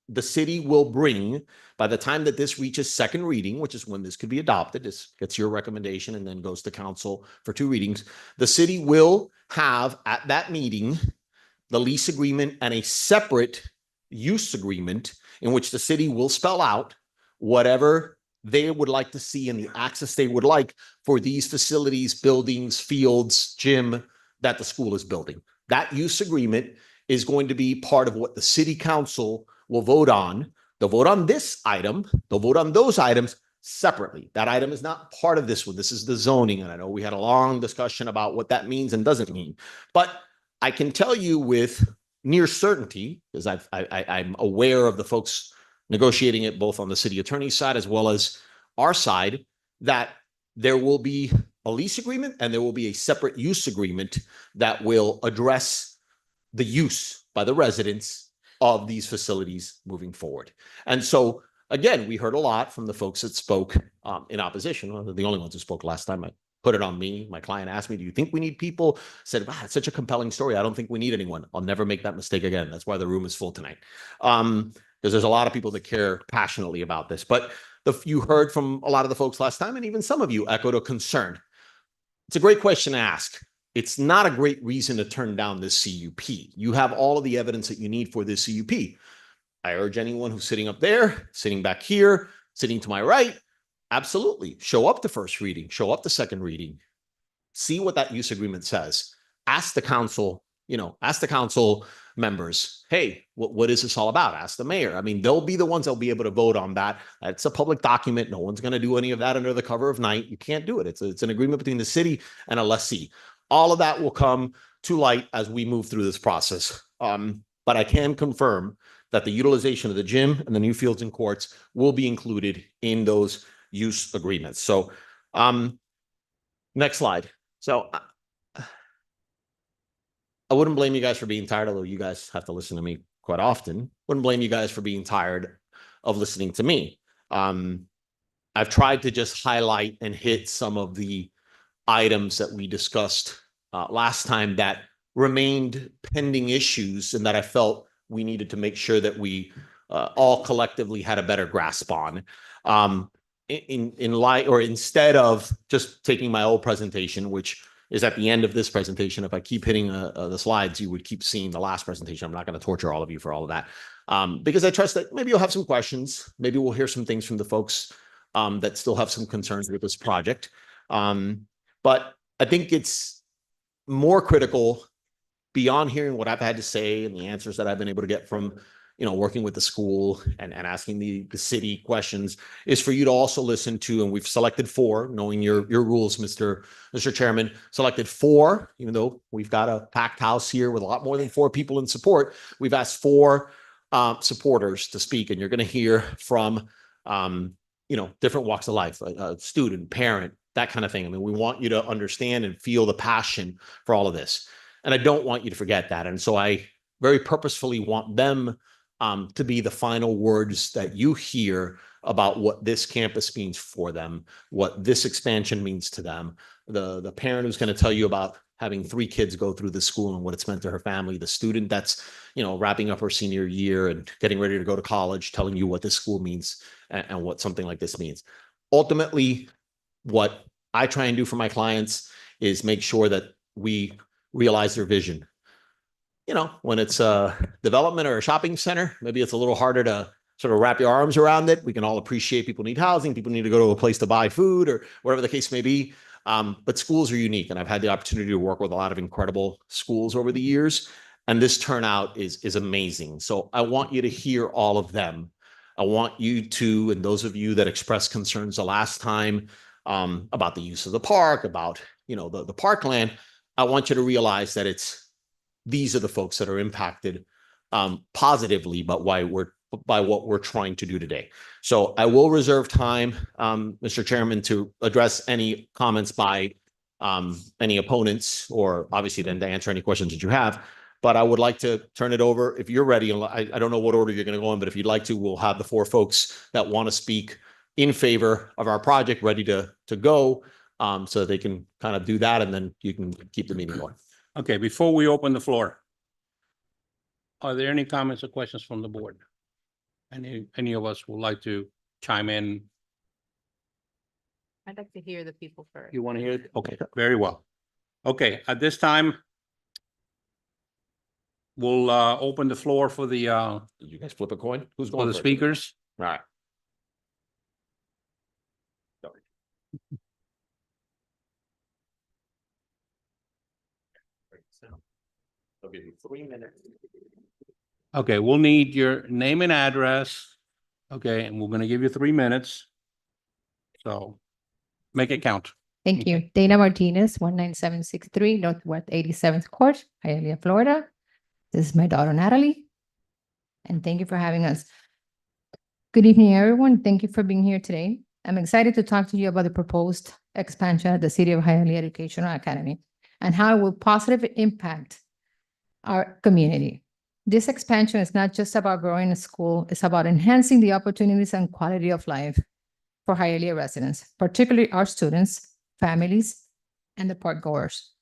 the city will bring, by the time that this reaches second reading, which is when this could be adopted, this gets your recommendation and then goes to council for 2 readings, the city will have at that meeting the lease agreement and a separate use agreement in which the city will spell out whatever they would like to see and the access they would like for these facilities, buildings, fields, gym that the school is building. That use agreement is going to be part of what the city council will vote on. They'll vote on this item. They'll vote on those items separately. That item is not part of this one. This is the zoning. And I know we had a long discussion about what that means and doesn't mean. But I can tell you with near certainty, because I'm aware of the folks negotiating it both on the city attorney's side as well as our side, that there will be a lease agreement and there will be a separate use agreement that will address the use by the residents of these facilities moving forward. And so, again, we heard a lot from the folks that spoke in opposition. Well, the only ones who spoke last time, I put it on me. My client asked me, do you think we need people? I said, wow, it's such a compelling story. I don't think we need anyone. I'll never make that mistake again. That's why the room is full tonight. Because there's a lot of people that care passionately about this. But you heard from a lot of the folks last time, and even some of you echoed a concern. It's a great question to ask. It's not a great reason to turn down this CUP. You have all of the evidence that you need for this CUP. I urge anyone who's sitting up there, sitting back here, sitting to my right, absolutely show up to first reading, show up to second reading, see what that use agreement says. Ask the council, members, hey, what is this all about? Ask the mayor. I mean, they'll be the ones that'll be able to vote on that. It's a public document. No one's going to do any of that under the cover of night. You can't do it. It's an agreement between the city and a lessee. All of that will come to light as we move through this process. But I can confirm that the utilization of the gym and the new fields and courts will be included in those use agreements. So, next slide. So I wouldn't blame you guys for being tired, although you guys have to listen to me quite often. Wouldn't blame you guys for being tired of listening to me. I've tried to just highlight and hit some of the items that we discussed last time that remained pending issues and that I felt we needed to make sure that we all collectively had a better grasp on. In light, or instead of just taking my old presentation, which is at the end of this presentation. If I keep hitting the slides, you would keep seeing the last presentation. I'm not going to torture all of you for all of that, because I trust that maybe you'll have some questions. Maybe we'll hear some things from the folks that still have some concerns with this project. But I think it's more critical, beyond hearing what I've had to say and the answers that I've been able to get from, working with the school and asking the city questions, is for you to also listen to, and we've selected 4, knowing your rules, Mr. Chairman, selected 4, even though we've got a packed house here with a lot more than 4 people in support. We've asked 4 supporters to speak, and you're going to hear from, different walks of life, a student, parent, that kind of thing. I mean, we want you to understand and feel the passion for all of this. And I don't want you to forget that. And so I very purposefully want them to be the final words that you hear about what this campus means for them, what this expansion means to them. The parent who's going to tell you about having 3 kids go through the school and what it's meant to her family, the student that's, wrapping up her senior year and getting ready to go to college, telling you what this school means and what something like this means. Ultimately, what I try and do for my clients is make sure that we realize their vision. When it's a development or a shopping center, maybe it's a little harder to sort of wrap your arms around it. We can all appreciate people need housing, people need to go to a place to buy food or whatever the case may be. But schools are unique, and I've had the opportunity to work with a lot of incredible schools over the years, and this turnout is amazing. So I want you to hear all of them. I want you to, and those of you that expressed concerns the last time about the use of the park, about the parkland, I want you to realize that these are the folks that are impacted positively, but by what we're trying to do today. So I will reserve time, Mr. Chairman, to address any comments by any opponents, or obviously then to answer any questions that you have. But I would like to turn it over, if you're ready. I don't know what order you're going to go in, but if you'd like to, we'll have the 4 folks that want to speak in favor of our project ready to go, so that they can kind of do that, and then you can keep the meeting going. Okay, before we open the floor, are there any comments or questions from the board? Any of us would like to chime in? I'd like to hear the people first. You want to hear it? Okay, very well. Okay, at this time, we'll open the floor for the Did you guys flip a coin? Who's for going the first? speakers. All right. I'll give you 3 minutes. Okay, we'll need your name and address. Okay, and we're gonna give you 3 minutes. So make it count. Thank you. Dana Martinez, 19763 Northwest 87th Court, Hialeah, Florida. This is my daughter Natalie. And thank you for having us. Good evening, everyone. Thank you for being here today. I'm excited to talk to you about the proposed expansion of the City of Hialeah Educational Academy and how it will positively impact our community. This expansion is not just about growing a school, it's about enhancing the opportunities and quality of life for Hialeah residents, particularly our students, families, and the park goers.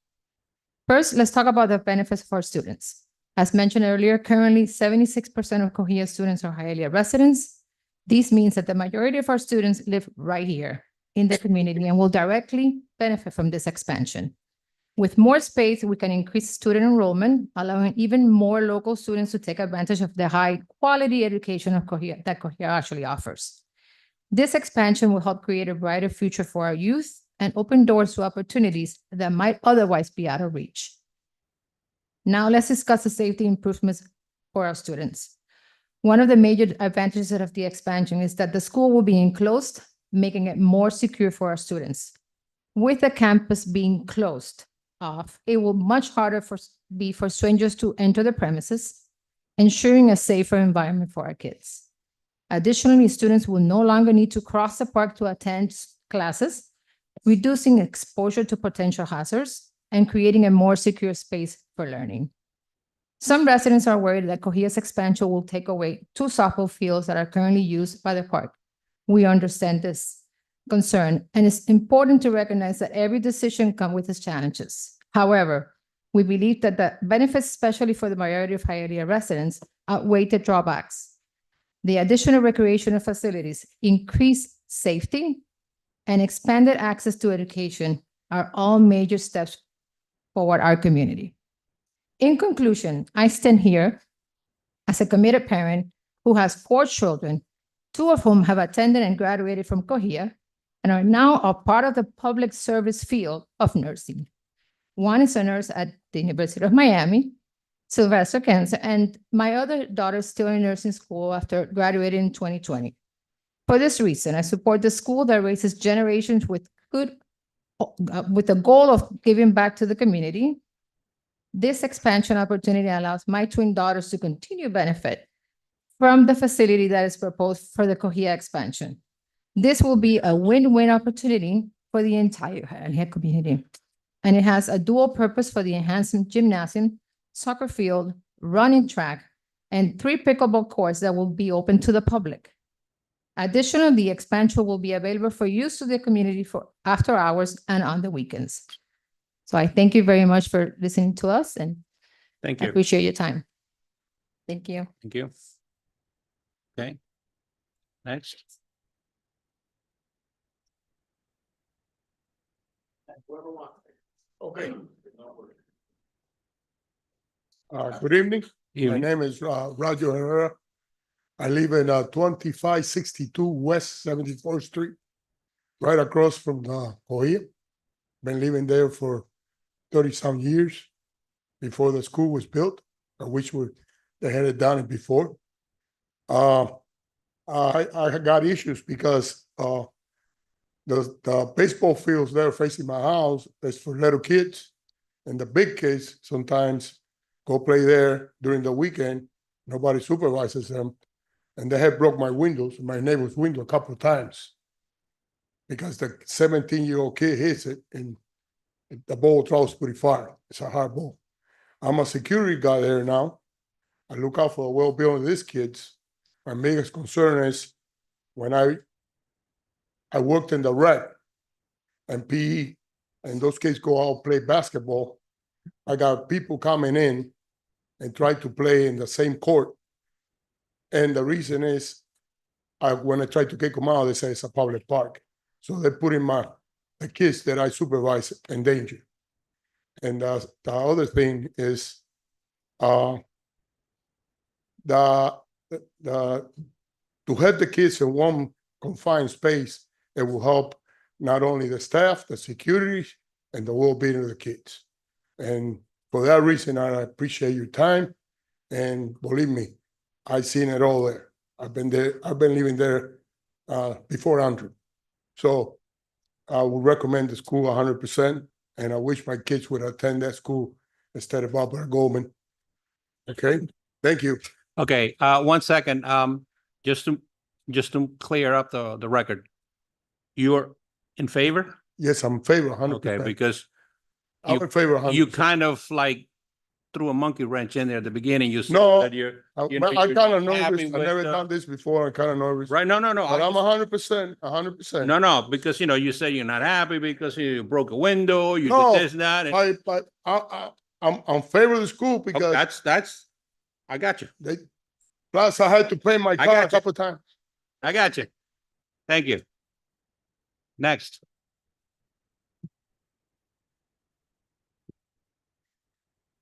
First, let's talk about the benefits for students. As mentioned earlier, currently 76% of Cohia students are Hialeah residents. This means that the majority of our students live right here in the community and will directly benefit from this expansion. With more space, we can increase student enrollment, allowing even more local students to take advantage of the high quality education of Cohia that Cohia actually offers. This expansion will help create a brighter future for our youth and open doors to opportunities that might otherwise be out of reach. Now let's discuss the safety improvements for our students. One of the major advantages of the expansion is that the school will be enclosed, making it more secure for our students. With the campus being closed off, it will much harder be for strangers to enter the premises, ensuring a safer environment for our kids. Additionally, students will no longer need to cross the park to attend classes, reducing exposure to potential hazards and creating a more secure space for learning. Some residents are worried that Cohia's expansion will take away 2 softball fields that are currently used by the park. We understand this concern, and it's important to recognize that every decision comes with its challenges. However, we believe that the benefits, especially for the majority of Hialeah residents, outweigh the drawbacks. The additional recreational facilities, increased safety, and expanded access to education are all major steps forward our community. In conclusion, I stand here as a committed parent who has 4 children, 2 of whom have attended and graduated from Cohia and are now a part of the public service field of nursing. One is a nurse at the University of Miami, Sylvester, Kansas, and my other daughter is still in nursing school after graduating in 2020. For this reason, I support the school that raises generations with the goal of giving back to the community. This expansion opportunity allows my twin daughters to continue benefit from the facility that is proposed for the Cohia expansion. This will be a win-win opportunity for the entire Hialeah community. And it has a dual purpose for the enhanced gymnasium, soccer field, running track, and 3 pickleball courts that will be open to the public. Additionally, the expansion will be available for use to the community for after hours and on the weekends. So I thank you very much for listening to us, and Thank I you. appreciate your time. Thank you. Thank you. Okay. Next. Okay. Good evening. My Evening. name is Roger Herrera. I live in 2562 West 74th Street, right across from Cohia. Been living there for 30-some years before the school was built, which they had it done before. I got issues because the baseball fields there facing my house is for little kids, and the big kids sometimes go play there during the weekend. Nobody supervises them, and they have broke my windows, my neighbor's window, a couple of times because the 17-year-old kid hits it and the ball throws pretty far. It's a hard ball. I'm a security guy there now. I look out for the well-being of these kids. My biggest concern is when I worked in the rec and PE, and those kids go out and play basketball. I got people coming in and try to play in the same court. And the reason is, when I try to kick them out, they say it's a public park. So they're putting the kids that I supervise in danger. And the other thing is, to have the kids in one confined space, it will help not only the staff, the security, and the well-being of the kids. And for that reason, I appreciate your time. And believe me, I've seen it all there. I've been there. I've been living there before Andrew. So I would recommend the school 100%. And I wish my kids would attend that school instead of Barbara Goldman. Okay, thank you. Okay, 1 second. Just to clear up the record. You're in favor? Yes, I'm in favor 100%. Okay, because I'm in favor 100%. you kind of like threw a monkey wrench in there at the beginning. You said No, that you're I you're kind of happy nervous. I've with never the- done this before. I'm kind of nervous. Right, no. But I'm 100%, 100%. No, because you say you're not happy because you broke a window, you No, did this, that. And, But I'm in favor of the school okay, because that's, I got you. plus I had to pay my I car got a you. couple of times. I got you. Thank you. Next.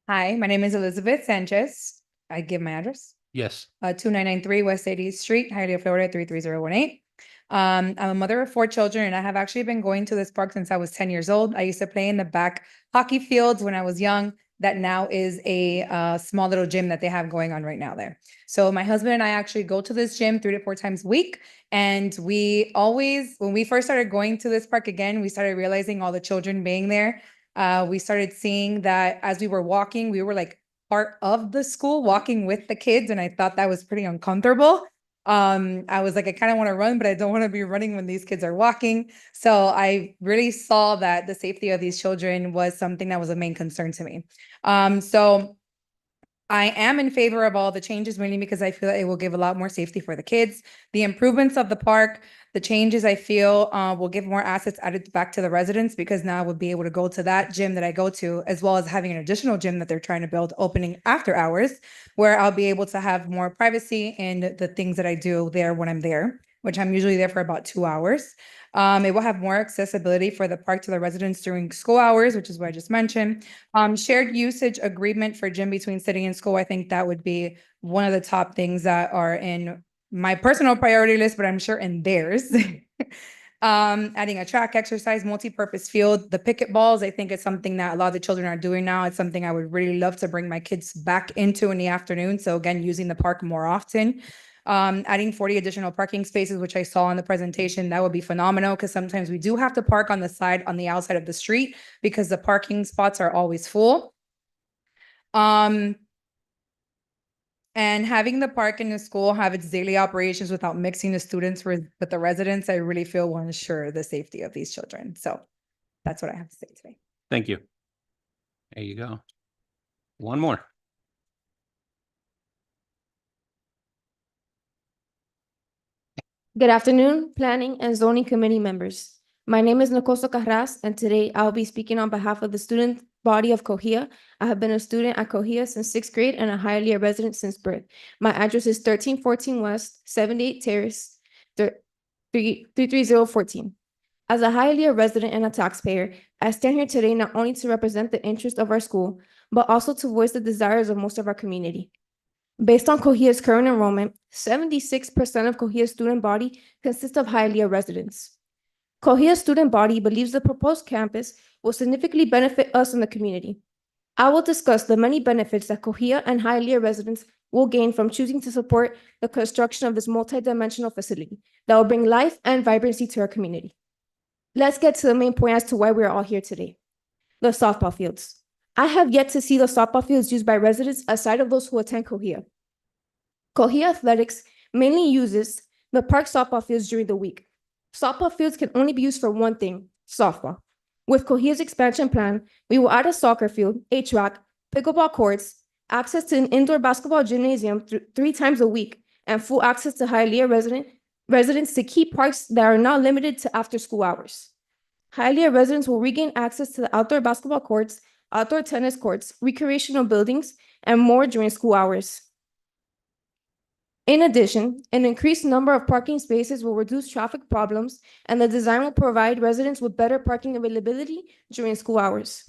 Hi, my name is Elizabeth Sanchez. I give my address. Yes. 2993 West 80th Street, Hialeah, Florida, 33018. I'm a mother of 4 children, and I have actually been going to this park since I was 10 years old. I used to play in the back hockey fields when I was young. that now is a small little gym that they have going on right now there. So my husband and I actually go to this gym 3 to 4 times a week. And we always, when we first started going to this park again, we started realizing all the children being there. We started seeing that as we were walking, we were like part of the school walking with the kids. And I thought that was pretty uncomfortable. I was like, I kind of want to run, but I don't want to be running when these kids are walking. So I really saw that the safety of these children was something that was a main concern to me. So I am in favor of all the changes, mainly because I feel that it will give a lot more safety for the kids. The improvements of the park, the changes I feel will give more assets added back to the residents, because now I would be able to go to that gym that I go to, as well as having an additional gym that they're trying to build opening after hours, where I'll be able to have more privacy and the things that I do there when I'm there, which I'm usually there for about 2 hours. It will have more accessibility for the park to the residents during school hours, which is what I just mentioned. Shared usage agreement for gym between city and school. I think that would be one of the top things that are in my personal priority list, but I'm sure in theirs. Adding a track, exercise, multi-purpose field, the picket balls. I think it's something that a lot of the children are doing now. It's something I would really love to bring my kids back into in the afternoon. So again, using the park more often. Adding 40 additional parking spaces, which I saw in the presentation, that would be phenomenal, because sometimes we do have to park on the outside of the street, because the parking spots are always full. And having the park in the school have its daily operations without mixing the students with the residents, I really feel will ensure the safety of these children. So that's what I have to say today. Thank you. There you go. One more. Good afternoon, Planning and Zoning Committee members. My name is Nicole Socarras, and today I'll be speaking on behalf of the student body of Cohia. I have been a student at Cohia since 6th grade and a Hialeah resident since birth. My address is 1314 West, 78 Terrace, 33014. As a Hialeah resident and a taxpayer, I stand here today not only to represent the interests of our school, but also to voice the desires of most of our community. Based on Cohia's current enrollment, 76% of Cohia's student body consists of Hialeah residents. Cohia's student body believes the proposed campus will significantly benefit us in the community. I will discuss the many benefits that Cohia and Hialeah residents will gain from choosing to support the construction of this multidimensional facility that will bring life and vibrancy to our community. Let's get to the main point as to why we're all here today: the softball fields. I have yet to see the softball fields used by residents aside of those who attend Cohia. Cohia Athletics mainly uses the park softball fields during the week. Softball fields can only be used for one thing: softball. With Cohia's expansion plan, we will add a soccer field, a track, pickleball courts, access to an indoor basketball gymnasium 3 times a week, and full access to Hialeah residents to key parks that are not limited to after-school hours. Hialeah residents will regain access to the outdoor basketball courts, outdoor tennis courts, recreational buildings, and more during school hours. In addition, an increased number of parking spaces will reduce traffic problems, and the design will provide residents with better parking availability during school hours.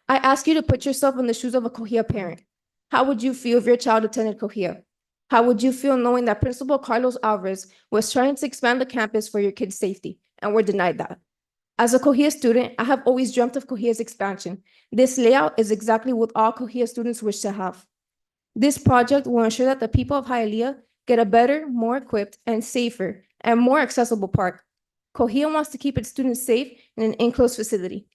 I ask you to put yourself in the shoes of a Cohia parent. How would you feel if your child attended Cohia? How would you feel knowing that Principal Carlos Alvarez was trying to expand the campus for your kids' safety, and were denied that? As a Cohia student, I have always dreamt of Cohia's expansion. This layout is exactly what all Cohia students wish to have. This project will ensure that the people of Hialeah get a better, more equipped, and safer, and more accessible park. Cohia wants to keep its students safe in an enclosed facility.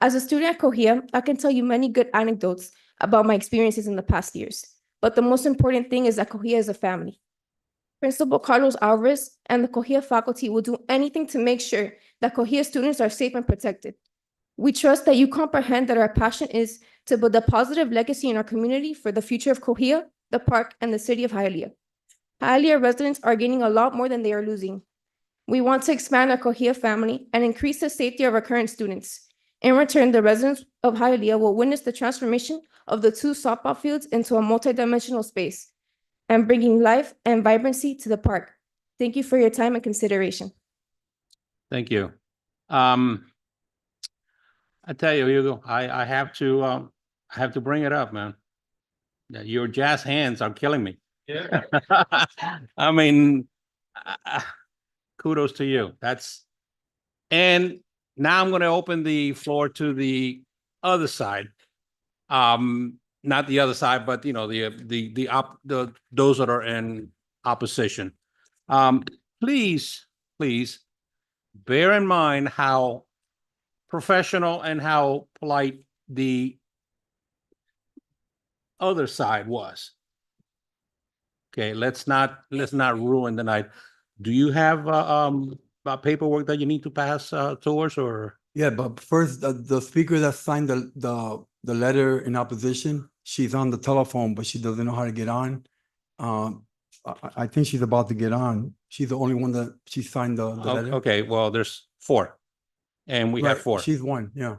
As a student at Cohia, I can tell you many good anecdotes about my experiences in the past years. But the most important thing is that Cohia is a family. Principal Carlos Alvarez and the Cohia faculty will do anything to make sure that Cohia students are safe and protected. We trust that you comprehend that our passion is to build a positive legacy in our community for the future of Cohia, the park, and the city of Hialeah. Hialeah residents are gaining a lot more than they are losing. We want to expand our Cohia family and increase the safety of our current students. In return, the residents of Hialeah will witness the transformation of the 2 softball fields into a multidimensional space and bringing life and vibrancy to the park. Thank you for your time and consideration. Thank you. I tell you, Hugo, I have to bring it up, man. Your jazz hands are killing me. Yeah. I mean, kudos to you. And now I'm going to open the floor to the other side. Not the other side, but you know, those that are in opposition. Please bear in mind how professional and how polite the other side was. Okay, let's not ruin the night. Do you have paperwork that you need to pass to us, or? Yeah, but first, the speaker that signed the letter in opposition, she's on the telephone, but she doesn't know how to get on. I think she's about to get on. She's the only one that she signed the letter. Okay, well, there's 4. And we had Right, 4. She's one, yeah.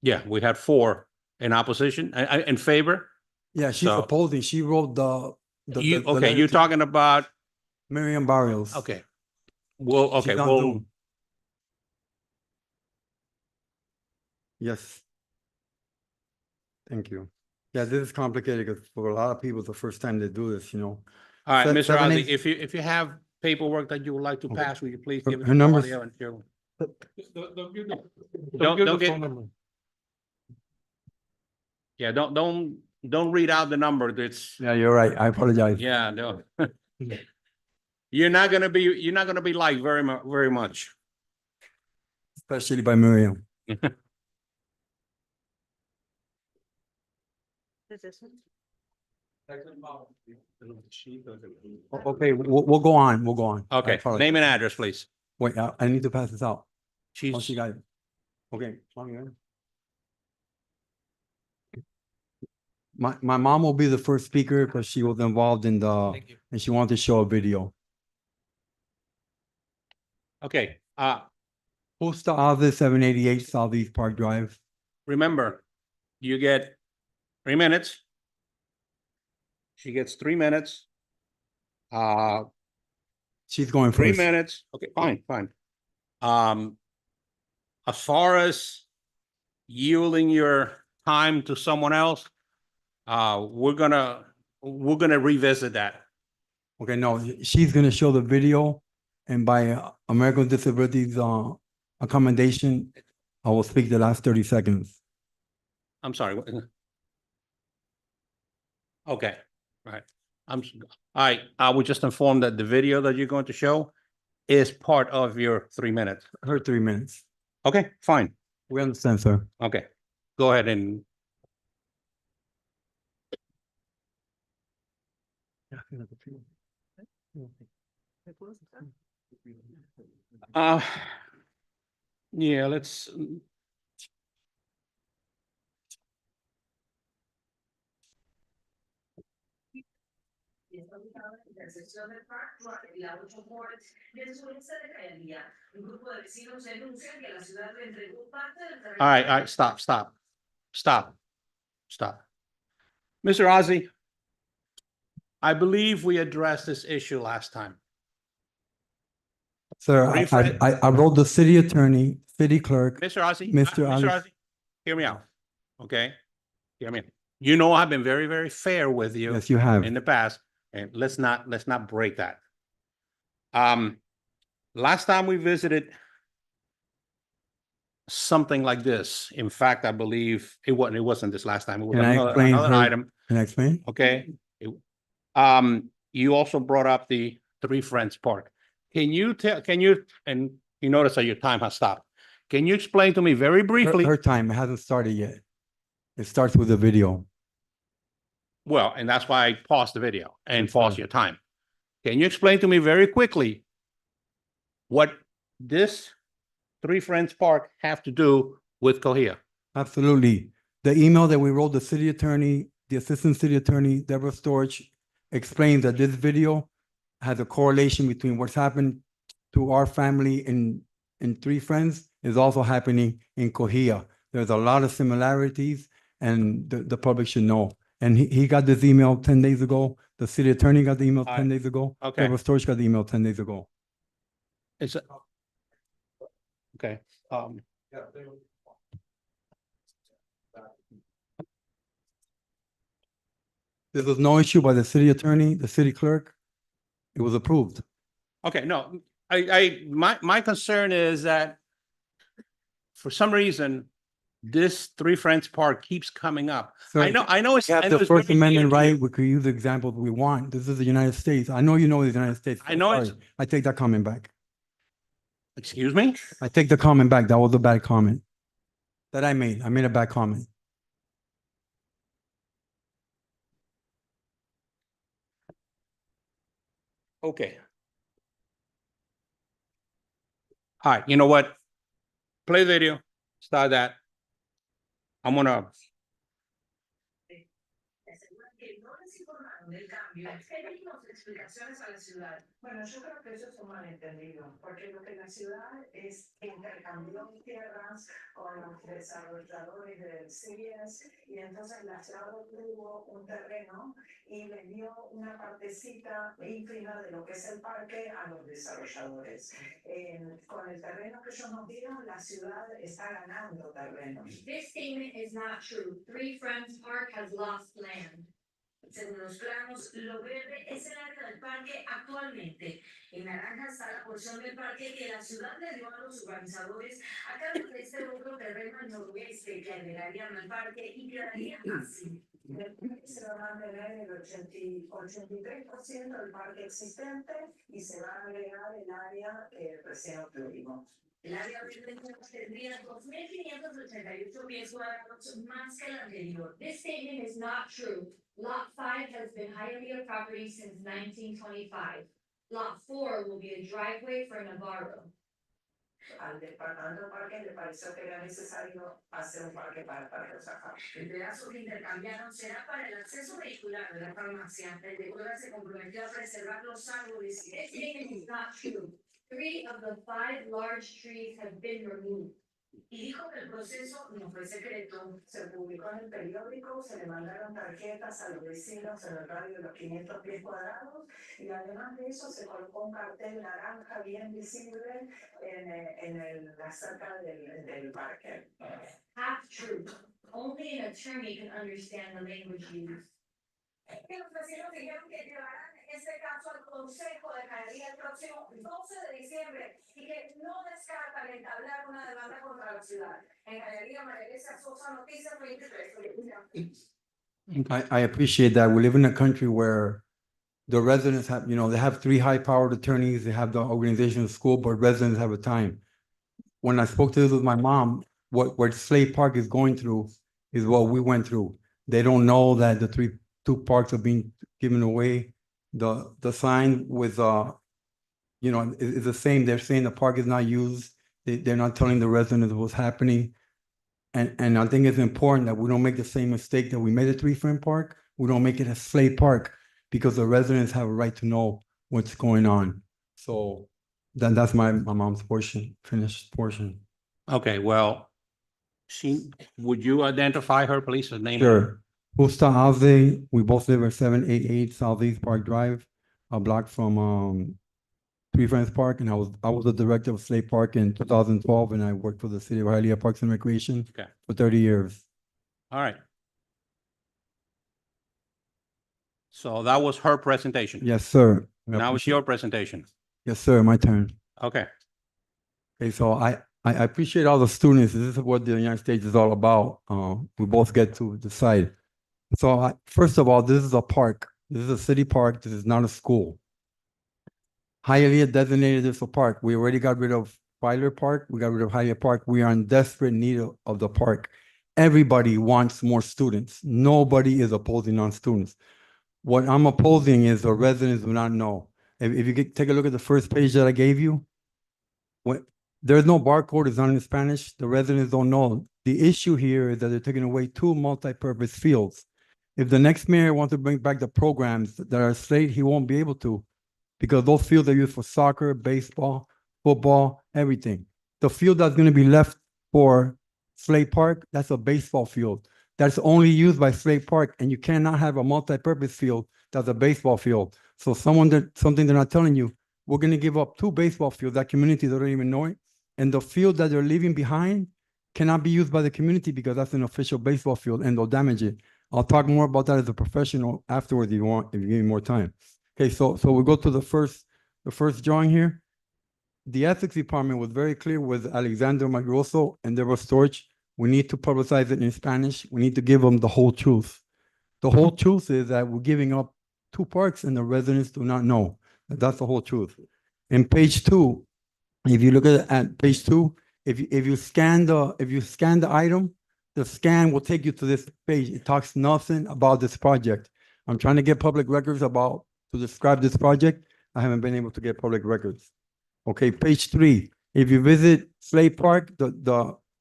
Yeah, we had 4 in opposition, in favor. Yeah, she's So- opposing. She wrote the Okay, letter you're to talking about, Miriam Barrios. okay. Well, okay, She's on well, Zoom. Yes. Thank you. Yeah, this is complicated because for a lot of people, it's the first time they do this, you know. all right, Se- Mr. 7, Ozzy, 8 if you have paperwork that you would like to Okay. pass, will you please Her- give it her to number's- Claudia and Cheryl? Don't give the- Don't give the get- phone number. Yeah, don't read out the number. It's, Yeah, you're right. I apologize. yeah, no. You're not gonna be liked very much. Especially by Miriam. Okay, we'll go on. We'll go on. I Okay, apologize. name and address, please. Wait, I need to pass this out. Oh, She's, she got it. Okay. My mom will be the first speaker because she was involved in and she wanted to show a video. okay, Posta Ave 788 Southeast Park Drive. remember, you get 3 minutes. She gets 3 minutes. She's going 3 first. minutes. Okay, fine. As far as yielding your time to someone else, we're gonna revisit that. Okay, no, she's gonna show the video, and by American with Disabilities accommodation, I will speak the last 30 seconds. I'm sorry. Okay, right. I was just informed that the video that you're going to show is part of your 3 minutes. Her 3 minutes. Okay, fine. We understand, sir. Okay, go ahead and. Yeah, let's. All right, stop. Mr. Ozzy, I believe we addressed this issue last time. Sir, Rephrase. I wrote the city attorney, city clerk. Mr. Ozzy. Mr. Mr. Ozzy. Ozzy, hear me out, okay? Hear me. You know, I've been very, very fair with you Yes, you have. in the past, and let's not break that. Last time we visited something like this. In fact, I believe it wasn't this last time. It was Can I another explain her- item, Can I explain? okay? You also brought up the Three Friends Park. And you notice that your time has stopped. Can you explain to me very briefly? Her time hasn't started yet. It starts with the video. Well, and that's why I paused the video and That's paused fine. your time. Can you explain to me very quickly what this Three Friends Park have to do with Cohia? Absolutely. The email that we wrote, the city attorney, the assistant city attorney, Deborah Storch, explains that this video has a correlation between what's happened to our family in Three Friends is also happening in Cohia. There's a lot of similarities and the public should know. And he got this email 10 days ago. The city attorney got the email 10 days ago. Okay. Deborah Storch got the email 10 days ago. It's okay. There was no issue by the city attorney, the city clerk. It was approved. Okay, no, my concern is that for some reason, this Three Friends Park keeps coming up. Sir, I know it's. We I have know the it's First very dear Amendment to you. right. We could use the examples we want. This is the United States. I know you know the United States. I know it's- Sorry. I take that comment back. Excuse me? I take the comment back. That was a bad comment that I made. I made a bad comment. Okay. All right, you know what? Play video, start that. I'm gonna, explicaciones a la ciudad. Bueno, yo creo que eso es un malentendido, porque lo que la ciudad es intercambió tierras con los desarrolladores del CIES y entonces la ciudad obtuvo un terreno y le dio una partecita ínfima de lo que es el parque a los desarrolladores. Con el terreno que ellos nos dieron, la ciudad está ganando terreno. This statement is not true. Three Friends Park has lost land. Según los planos, lo verde es el área del parque actualmente. En naranja está la porción del parque que la ciudad le dio a los urbanizadores a cambio de este otro terreno al noroeste que agregarían al parque y quedaría así. El parque se va a mantener el 83% del parque existente y se va a agregar el área que recién obtuvimos. El área verde tendría 2.588 pies cuadrados más que el anterior. This statement is not true. Lot 5 has been Hialeah property since 1925. Lot 4 will be a driveway for Navarro. Al departamento de parque le pareció que era necesario hacer un parque para los acá. El pedazo que intercambiaron será para el acceso vehicular de la farmacia. El decorador se comprometió a preservar los árboles. This statement is not true. 3 of the 5 large trees have been removed. Y dijo que el proceso no fue secreto, se publicó en el periódico, se le mandaron tarjetas a los vecinos en el radio de los 500 pies cuadrados y además de eso se colocó un cartel naranja bien visible la cerca del parque. Half true. Only an attorney can understand the language used. Que los vecinos dijeron que llevarán este caso al Consejo de Hialeah el próximo 12 de diciembre y que no descartan entablar una demanda contra la ciudad. En Hialeah, María Elisa Sosa, Noticias 23. I appreciate that. We live in a country where the residents have, they have 3 high-powered attorneys, they have the organization of school, but residents have a time. When I spoke to this with my mom, what Slade Park is going through is what we went through. They don't know that the two parks are being given away. The sign with, is the same. They're saying the park is not used. They're not telling the residents what's happening. And I think it's important that we don't make the same mistake that we made at Three Friend Park. We don't make it a Slade Park because the residents have a right to know what's going on. So that's my mom's finished portion. okay, well, would you identify her, please, her name? Sure. Justa Alze, we both live at 788 Southeast Park Drive, a block from Three Friends Park, and I was the director of Slade Park in 2012, and I worked for the city of Hialeah Parks and Recreation Okay. for 30 years. All right. So that was her presentation. Yes, sir. Now it's your presentation. Yes, sir, my turn. Okay, Okay, so I appreciate all the students. This is what the United States is all about. We both get to decide. So first of all, this is a park. This is a city park. This is not a school. Hialeah designated this a park. We already got rid of Filer Park. We got rid of Hialeah Park. We are in desperate need of the park. Everybody wants more students. Nobody is opposing non-students. What I'm opposing is the residents do not know. If you take a look at the first page that I gave you, there's no barcode, it's not in Spanish. The residents don't know. The issue here is that they're taking away 2 multi-purpose fields. If the next mayor wants to bring back the programs that are Slade, he won't be able to because those fields are used for soccer, baseball, football, everything. The field that's going to be left for Slade Park, that's a baseball field. That's only used by Slade Park, and you cannot have a multi-purpose field that's a baseball field. So something they're not telling you, we're going to give up 2 baseball fields that community don't even know it. And the field that they're leaving behind cannot be used by the community because that's an official baseball field and they'll damage it. I'll talk more about that as a professional afterwards if you give me more time. Okay, so we go to the first drawing here. The ethics department was very clear with Alexander Magroso and Deborah Storch We need to publicize it in Spanish. We need to give them the whole truth. The whole truth is that we're giving up 2 parks and the residents do not know. That's the whole truth. In page 2, if you look at page 2, if you scan the item, the scan will take you to this page. It talks nothing about this project. I'm trying to get public records to describe this project. I haven't been able to get public records. Okay, page 3. If you visit Slade Park,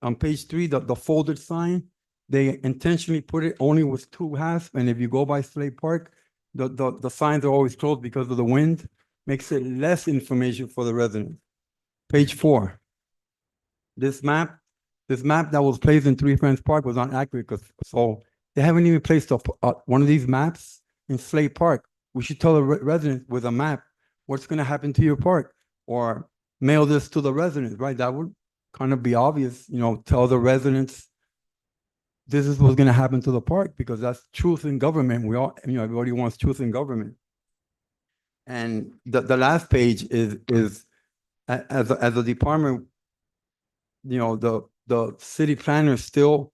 on page 3, the folded sign, they intentionally put it only with 2 halves. And if you go by Slade Park, the signs are always closed because of the wind, makes it less information for the residents. Page 4. This map that was placed in Three Friends Park was not accurate, so they haven't even placed one of these maps in Slade Park. We should tell the residents with a map what's going to happen to your park, or mail this to the residents, right? That would kind of be obvious, tell the residents this is what's going to happen to the park, because that's truth in government. We all, everybody wants truth in government. And the last page is as a department, the city planner is still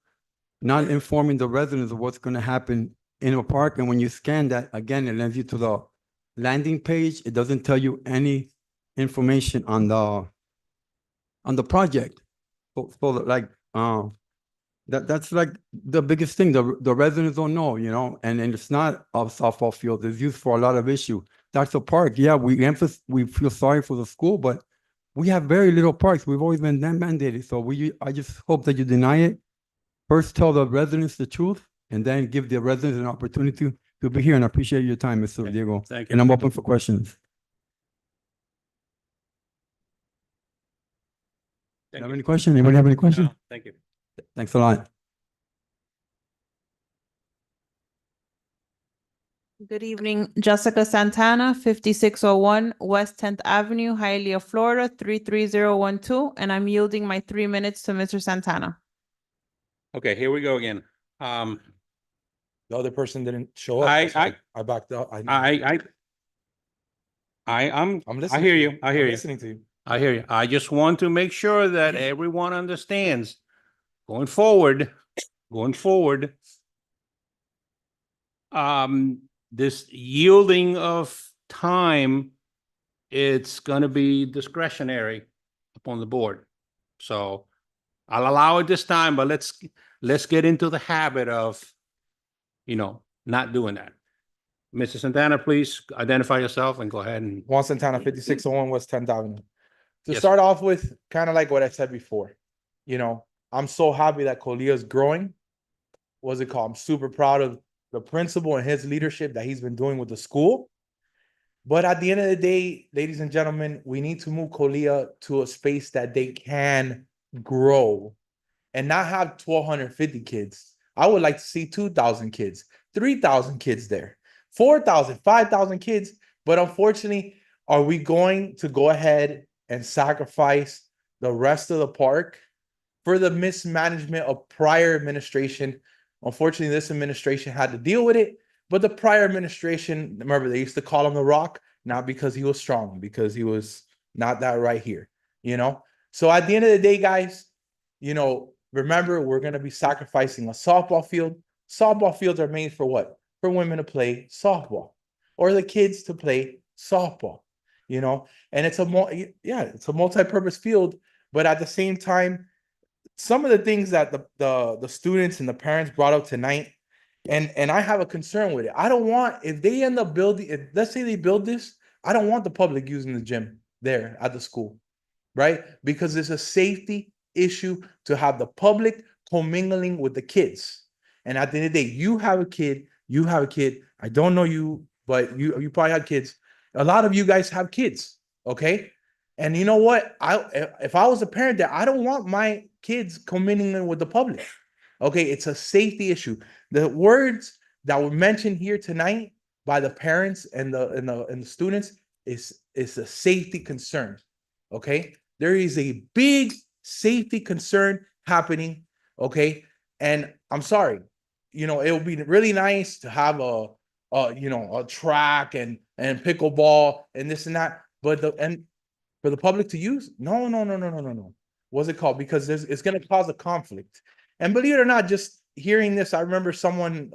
not informing the residents of what's going to happen in a park. And when you scan that, again, it lands you to the landing page. It doesn't tell you any information on the project. That's like the biggest thing. The residents don't know, and it's not a softball field. It's used for a lot of issues. That's a park. Yeah, we feel sorry for the school, but we have very little parks. We've always been mandated. So I just hope that you deny it. First, tell the residents the truth, and then give the residents an opportunity to be here. And I appreciate your time, Mr. Diego. Thank you. And I'm open for questions. Thank Have you. any questions? Anybody have any questions? No, thank you. Thanks a lot. Good evening, Jessica Santana, 5601 West 10th Avenue, Hialeah, Florida, 33012, and I'm yielding my 3 minutes to Mr. Santana. Okay, here we go again. The other person didn't show up. I backed out. I'm I'm listening. I hear you. I hear I'm you. listening to you. I hear you. I just want to make sure that everyone understands going forward, this yielding of time, it's going to be discretionary upon the board. So I'll allow it this time, but let's get into the habit of, not doing that. Mr. Santana, please identify yourself and go ahead and. Juan Santana, 5601 West 10th Avenue. To Yes. start off with, kind of like what I said before, I'm so happy that Colilla is growing. What's it called? I'm super proud of the principal and his leadership that he's been doing with the school. But at the end of the day, ladies and gentlemen, we need to move Colilla to a space that they can grow and not have 1,250 kids. I would like to see 2,000 kids, 3,000 kids there, 4,000, 5,000 kids. But unfortunately, are we going to go ahead and sacrifice the rest of the park for the mismanagement of prior administration? Unfortunately, this administration had to deal with it, but the prior administration, remember, they used to call him the Rock, not because he was strong, because he was not that right here, So at the end of the day, guys, remember, we're going to be sacrificing a softball field. Softball fields are made for what? For women to play softball, or the kids to play softball, and it's a multi-purpose field. But at the same time, some of the things that the students and the parents brought up tonight, and I have a concern with it. I don't want, if they end up building, let's say they build this, I don't want the public using the gym there at the school, right? Because it's a safety issue to have the public commingling with the kids. And at the end of the day, you have a kid. I don't know you, but you probably had kids. A lot of you guys have kids, okay? And you know what? If I was a parent there, I don't want my kids commingling with the public. Okay, it's a safety issue. The words that were mentioned here tonight by the parents and the students is a safety concern. Okay, there is a big safety concern happening. Okay, and I'm sorry, it would be really nice to have a track and pickleball and this and that, but for the public to use, no. What's it called? Because it's going to cause a conflict. And believe it or not, just hearing this, I remember someone,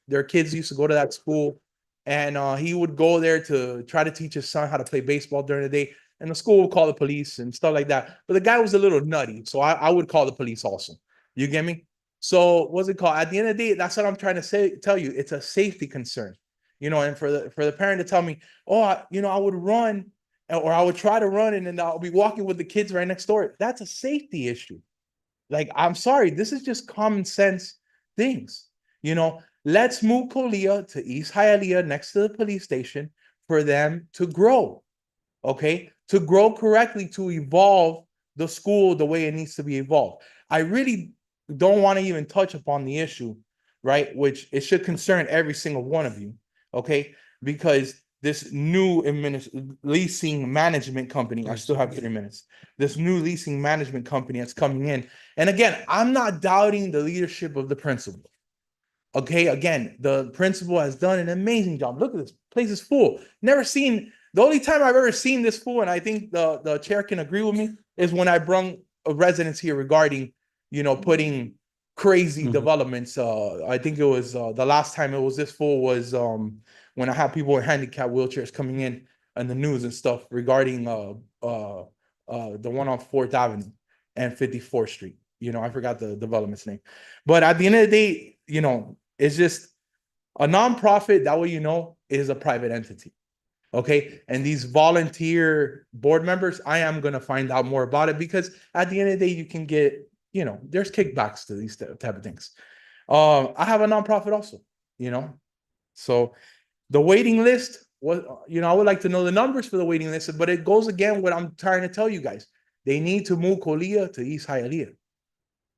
their kids used to go to that school, and he would go there to try to teach his son how to play baseball during the day. And the school would call the police and stuff like that. But the guy was a little nutty, so I would call the police also. You get me? So what's it called? At the end of the day, that's what I'm trying to tell you. It's a safety concern, and for the parent to tell me, oh, I would run, or I would try to run, and then I'll be walking with the kids right next door. That's a safety issue. Like, I'm sorry, this is just common sense things. Let's move Colia to East Hialeah next to the police station for them to grow. Okay, to grow correctly, to evolve the school the way it needs to be evolved. I really don't want to even touch upon the issue, right? Which it should concern every single one of you, okay? Because this new leasing management company, I still have 3 minutes. This new leasing management company that's coming in. And again, I'm not doubting the leadership of the principal. Okay, again, the principal has done an amazing job. Look at this place is full. Never seen. The only time I've ever seen this full, and I think the chair can agree with me, is when I brung residents here regarding, putting crazy developments. I think it was the last time it was this full was when I had people in handicap wheelchairs coming in the news and stuff regarding the one on 4th Avenue and 54th Street. I forgot the development's name. But at the end of the day, it's just a nonprofit, that way is a private entity. Okay, and these volunteer board members, I am going to find out more about it, because at the end of the day, you can get, there's kickbacks to these type of things. I have a nonprofit also, so the waiting list was, I would like to know the numbers for the waiting list, but it goes again what I'm trying to tell you guys. They need to move Colia to East Hialeah.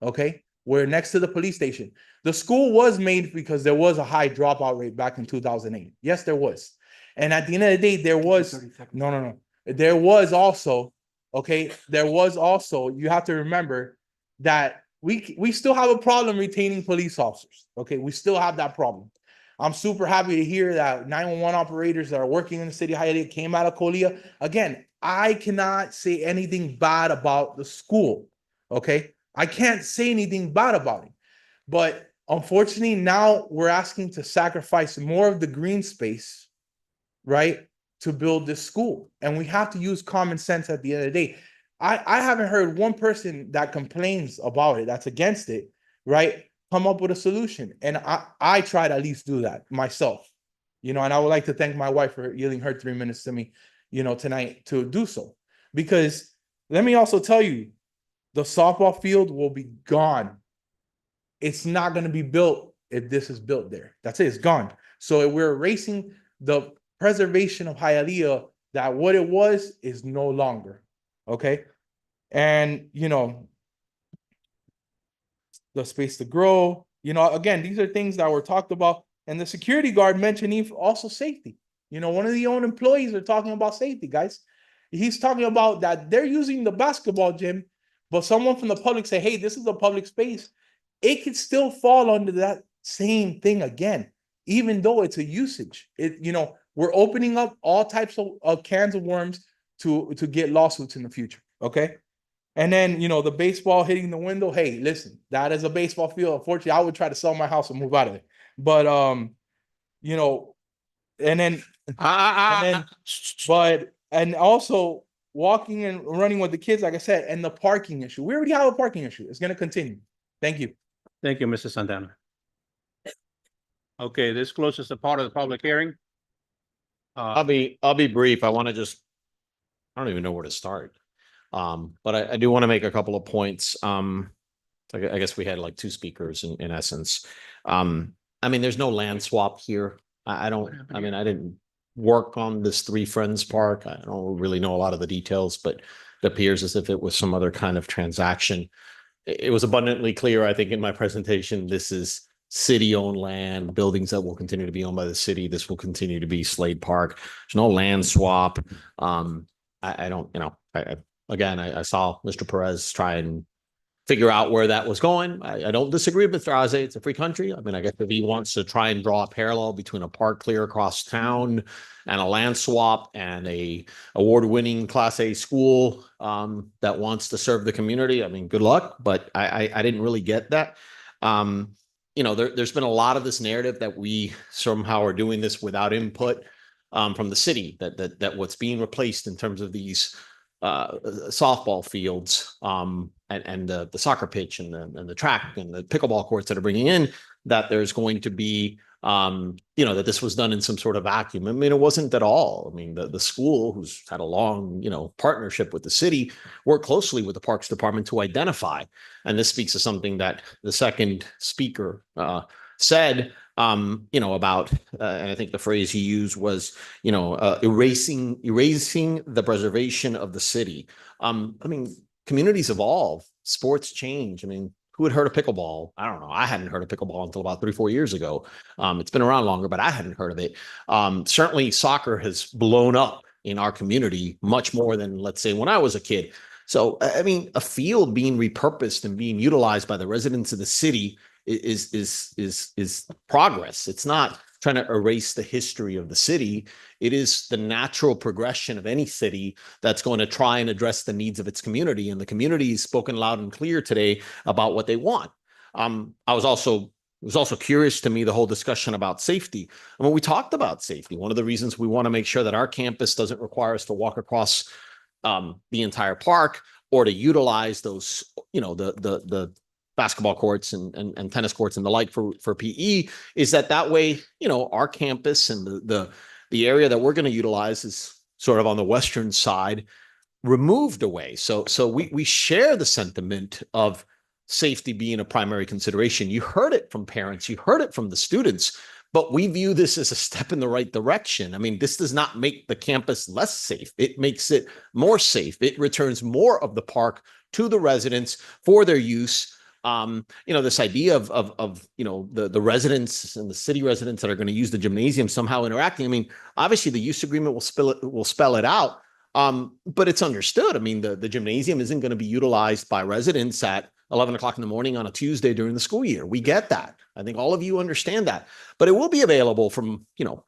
Okay, we're next to the police station. The school was made because there was a high dropout rate back in 2008. Yes, there was. And at the end of the day, there was, no. There was also, you have to remember that we still have a problem retaining police officers. Okay, we still have that problem. I'm super happy to hear that 911 operators that are working in the city of Hialeah came out of Colia. Again, I cannot say anything bad about the school. Okay, I can't say anything bad about it. But unfortunately, now we're asking to sacrifice more of the green space, right, to build this school. And we have to use common sense at the end of the day. I haven't heard one person that complains about it, that's against it, right, come up with a solution. And I try to at least do that myself, and I would like to thank my wife for yielding her 3 minutes to me, tonight to do so. Because let me also tell you, the softball field will be gone. It's not going to be built if this is built there. That's it, it's gone. So we're erasing the preservation of Hialeah, that what it was is no longer. Okay. And, the space to grow, again, these are things that were talked about. And the security guard mentioned also safety. One of the own employees are talking about safety, guys. He's talking about that they're using the basketball gym, but someone from the public say, hey, this is a public space. It could still fall under that same thing again, even though it's a usage. We're opening up all types of cans of worms to get lawsuits in the future. Okay. And then, the baseball hitting the window. Hey, listen, that is a baseball field. Unfortunately, I would try to sell my house and move out of it. But, and also walking and running with the kids, like I said, and the parking issue. We already have a parking issue. It's going to continue. Thank you. Thank you, Mr. Santana. Okay, this closes the part of the public hearing. I'll be brief. I don't even know where to start. But I do want to make a couple of points. I guess we had like 2 speakers in essence. There's no land swap here. I didn't work on this Three Friends Park. I don't really know a lot of the details, but it appears as if it was some other kind of transaction. It was abundantly clear, I think, in my presentation, this is city-owned land, buildings that will continue to be owned by the city. This will continue to be Slade Park. There's no land swap. I saw Mr. Perez try and figure out where that was going. I don't disagree with Mr. Aze. It's a free country. I mean, I guess if he wants to try and draw a parallel between a park clear across town and a land swap and a award-winning Class A school that wants to serve the community, I mean, good luck. But I didn't really get that. There's been a lot of this narrative that we somehow are doing this without input from the city, that what's being replaced in terms of these softball fields and the soccer pitch and the track and the pickleball courts that are bringing in, that there's going to be that this was done in some sort of vacuum. I mean, it wasn't at all. I mean, the school, who's had a long, partnership with the city, worked closely with the Parks Department to identify. And this speaks to something that the second speaker said, about, and I think the phrase he used was, erasing the preservation of the city. I mean, communities evolve, sports change. I mean, who had heard of pickleball? I don't know. I hadn't heard of pickleball until about 3-4 years ago. It's been around longer, but I hadn't heard of it. Certainly soccer has blown up in our community much more than, let's say, when I was a kid. So, I mean, a field being repurposed and being utilized by the residents of the city is progress. It's not trying to erase the history of the city. It is the natural progression of any city that's going to try and address the needs of its community. And the community has spoken loud and clear today about what they want. It was also curious to me, the whole discussion about safety. And when we talked about safety, one of the reasons we want to make sure that our campus doesn't require us to walk across the entire park or to utilize those, the basketball courts and tennis courts and the like for PE, is that way, our campus and the area that we're going to utilize is sort of on the western side, removed away. So we share the sentiment of safety being a primary consideration. You heard it from parents, you heard it from the students, but we view this as a step in the right direction. I mean, this does not make the campus less safe. It makes it more safe. It returns more of the park to the residents for their use. This idea of the residents and the city residents that are going to use the gymnasium somehow interacting. I mean, obviously the use agreement will spell it out. But it's understood. I mean, the gymnasium isn't going to be utilized by residents at 11 o'clock in the morning on a Tuesday during the school year. We get that. I think all of you understand that, but it will be available from,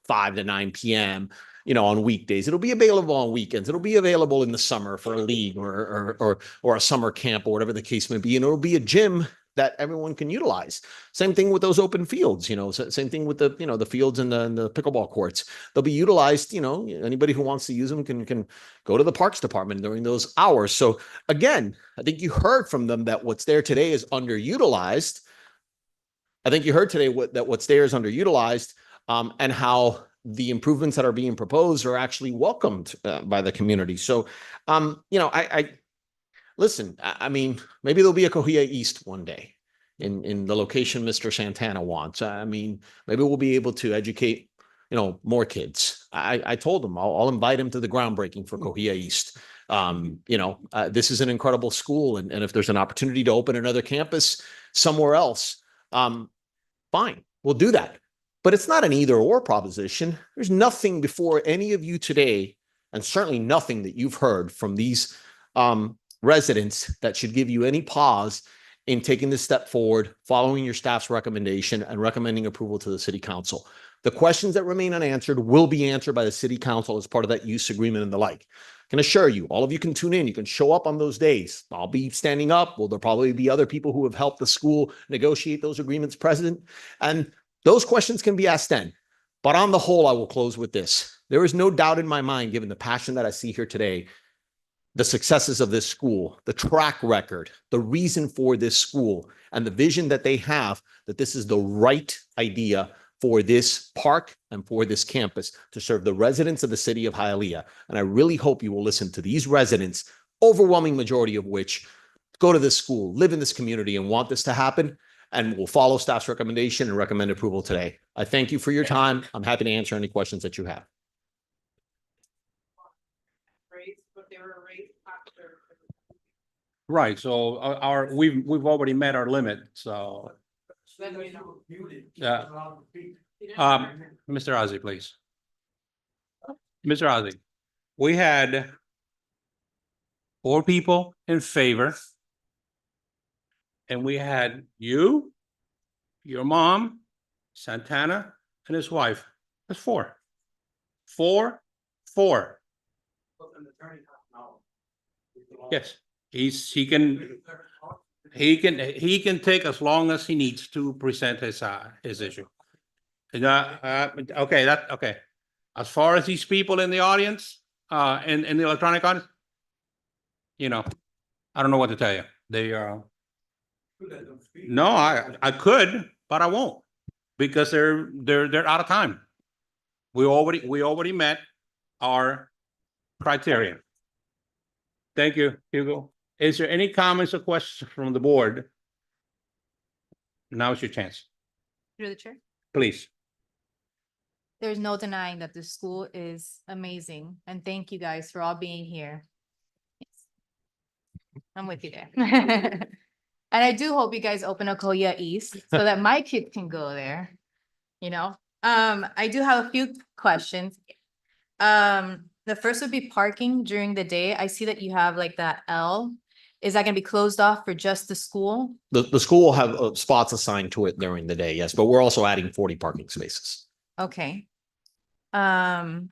5 to 9 p.m., on weekdays. It'll be available on weekends. It'll be available in the summer for a league or a summer camp or whatever the case may be. And it'll be a gym that everyone can utilize. Same thing with those open fields, same thing with the fields and the pickleball courts. They'll be utilized, anybody who wants to use them can go to the Parks Department during those hours. So again, I think you heard from them that what's there today is underutilized. I think you heard today that what's there is underutilized, and how the improvements that are being proposed are actually welcomed by the community. So, listen, I mean, maybe there'll be a Cohia East one day in the location Mr. Santana wants. I mean, maybe we'll be able to educate, more kids. I told him I'll invite him to the groundbreaking for Cohia East. This is an incredible school. And if there's an opportunity to open another campus somewhere else, fine, we'll do that. But it's not an either or proposition. There's nothing before any of you today, and certainly nothing that you've heard from these residents that should give you any pause in taking this step forward, following your staff's recommendation and recommending approval to the city council. The questions that remain unanswered will be answered by the city council as part of that use agreement and the like. I can assure you, all of you can tune in. You can show up on those days. I'll be standing up. Well, there'll probably be other people who have helped the school negotiate those agreements present. And those questions can be asked then. But on the whole, I will close with this. There is no doubt in my mind, given the passion that I see here today, the successes of this school, the track record, the reason for this school, and the vision that they have, that this is the right idea for this park and for this campus to serve the residents of the city of Hialeah. And I really hope you will listen to these residents, overwhelming majority of which go to this school, live in this community, and want this to happen, and will follow staff's recommendation and recommend approval today. I thank you for your time. I'm happy to answer any questions that you have. Right, so we've already met our limit, so. Yeah. Mr. Ozzie, please. Mr. Ozzie, we had 4 people in favor. and we had you, your mom, Santana, and his wife. That's four. Four. Yes, he can take as long as he needs to present his issue. Okay. As far as these people in the audience, in the electronic audience, you know, I don't know what to tell you. They no, I could, but I won't, because they're out of time. We already met our criteria. Thank you, Hugo. Is there any comments or questions from the board? Now's your chance, Through the chair. please. There's no denying that the school is amazing, and thank you guys for all being here. Yes. I'm with you there. And I do hope you guys open Ocoya East so that my kid can go there, you know? I do have a few questions. The first would be parking during the day. I see that you have like that L. Is that gonna be closed off for just the school? The school will have spots assigned to it during the day, yes, but we're also adding 40 parking spaces. Okay. The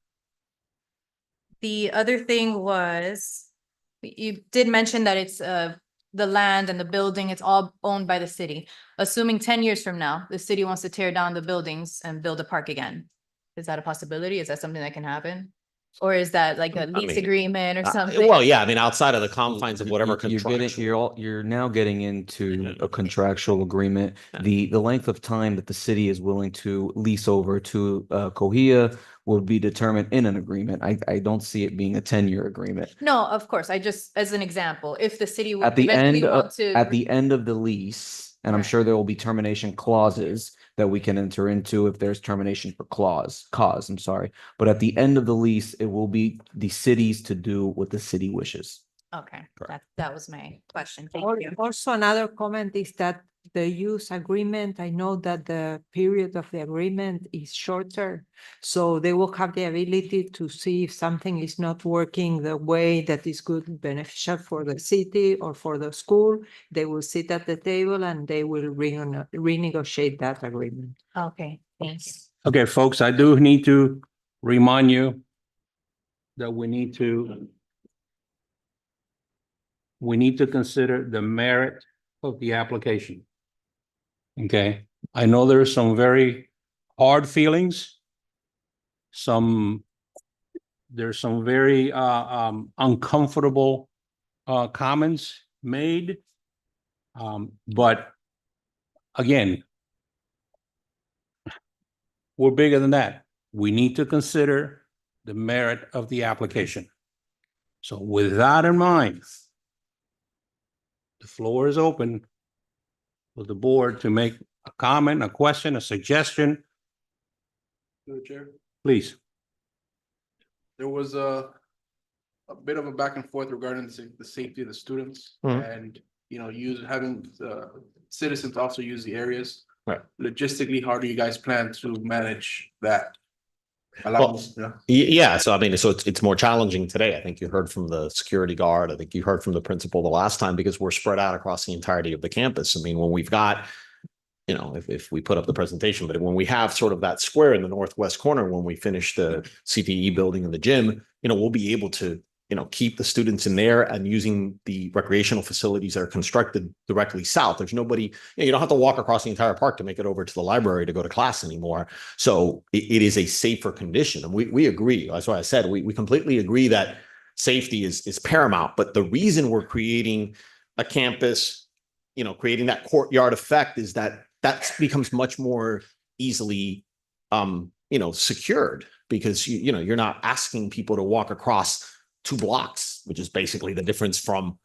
other thing was, you did mention that it's the land and the building, it's all owned by the city. Assuming 10 years from now, the city wants to tear down the buildings and build a park again. Is that a possibility? Is that something that can happen? Or is that like a lease agreement or something? Well, yeah, I mean, outside of the confines of whatever You're now getting into a contractual agreement. The length of time that the city is willing to lease over to Cohia will be determined in an agreement. I don't see it being a 10-year agreement. No, of course. I just, as an example, if the city would At the eventually end want of, to. at the end of the lease, and I'm Right. sure there will be termination clauses that we can enter into if there's termination for cause, I'm sorry. But at the end of the lease, it will be the cities to do what the city wishes. Okay, that was my question. Al- Thank you. Also, another comment is that the use agreement, I know that the period of the agreement is shorter. So they will have the ability to see if something is not working the way that is good, beneficial for the city or for the school. They will sit at the table and they will renegotiate that agreement. Okay, thanks. Okay, folks, I do need to remind you that we need to consider the merit of the application. Okay, I know there are some very hard feelings. There's some very uncomfortable comments made. But again, we're bigger than that. We need to consider the merit of the application. So with that in mind, the floor is open for the board to make a comment, a question, a suggestion, Through the chair. please. There was a bit of a back and forth regarding the safety of the students Mhm. and, having citizens also use the areas. Right. Logistically, how do you guys plan to manage that? Well, yeah, so I mean, so it's more challenging today. I think you heard from the security guard. I think you heard from the principal the last time because we're spread out across the entirety of the campus. I mean, when we've got, if we put up the presentation, but when we have sort of that square in the northwest corner, when we finish the CTE building and the gym, we'll be able to, keep the students in there and using the recreational facilities that are constructed directly south. There's nobody, you don't have to walk across the entire park to make it over to the library to go to class anymore. So it is a safer condition. And we agree. That's why I said, we completely agree that safety is paramount. But the reason we're creating a campus, creating that courtyard effect is that becomes much more easily, secured because you're not asking people to walk across 2 blocks, which is basically the difference from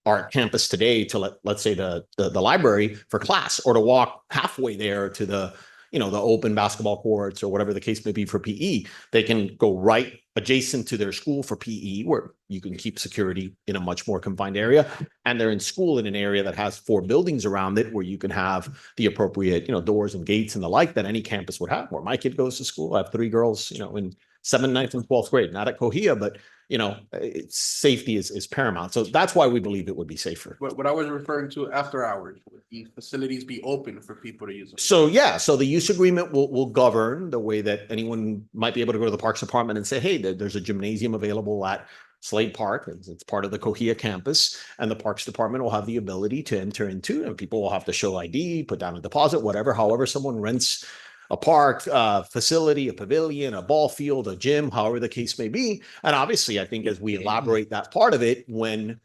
our campus today to let's say the library for class, or to walk halfway there to the open basketball courts or whatever the case may be for PE. They can go right adjacent to their school for PE, where you can keep security in a much more confined area. And they're in school in an area that has 4 buildings around it where you can have the appropriate, doors and gates and the like that any campus would have. Where my kid goes to school, I have 3 girls, in 7th, 9th, and 12th grade, not at Cohia, but it's safety is paramount. So that's why we believe it would be safer. What I was referring to after hours, would the facilities be open for people to use them? So yeah, so the use agreement will govern the way that anyone might be able to go to the Parks Department and say, hey, there's a gymnasium available at Slade Park. It's part of the Cohia campus, and the Parks Department will have the ability to enter into, and people will have to show ID, put down a deposit, whatever, however someone rents a park, facility, a pavilion, a ball field, a gym, however the case may be. And obviously, I think as we elaborate that part of it, when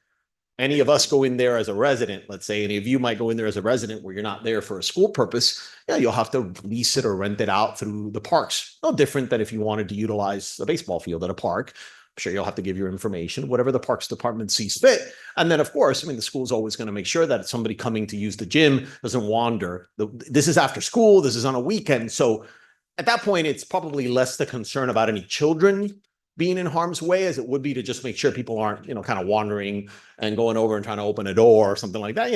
any of us go in there as a resident, let's say any of you might go in there as a resident where you're not there for a school purpose, you'll have to lease it or rent it out through the parks. No different than if you wanted to utilize a baseball field at a park. I'm sure you'll have to give your information, whatever the Parks Department sees fit. And then, of course, the school's always going to make sure that somebody coming to use the gym doesn't wander. This is after school. This is on a weekend. So at that point, it's probably less the concern about any children being in harm's way as it would be to just make sure people aren't, kind of wandering and going over and trying to open a door or something like that,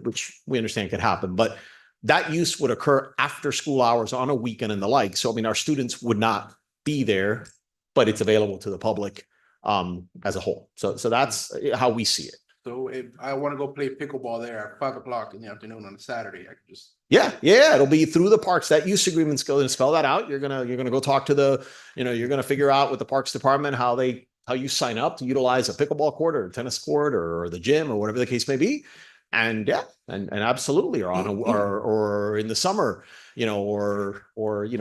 which we understand could happen. But that use would occur after school hours on a weekend and the like. So, our students would not be there, but it's available to the public as a whole. So that's how we see it. So if I want to go play pickleball there at 5 o'clock in the afternoon on a Saturday, I could just. Yeah, it'll be through the parks. That use agreement's going to spell that out. You're gonna go talk to the, you're gonna figure out with the Parks Department how you sign up to utilize a pickleball court or a tennis court or the gym or whatever the case may be. And and absolutely, or or in the summer, or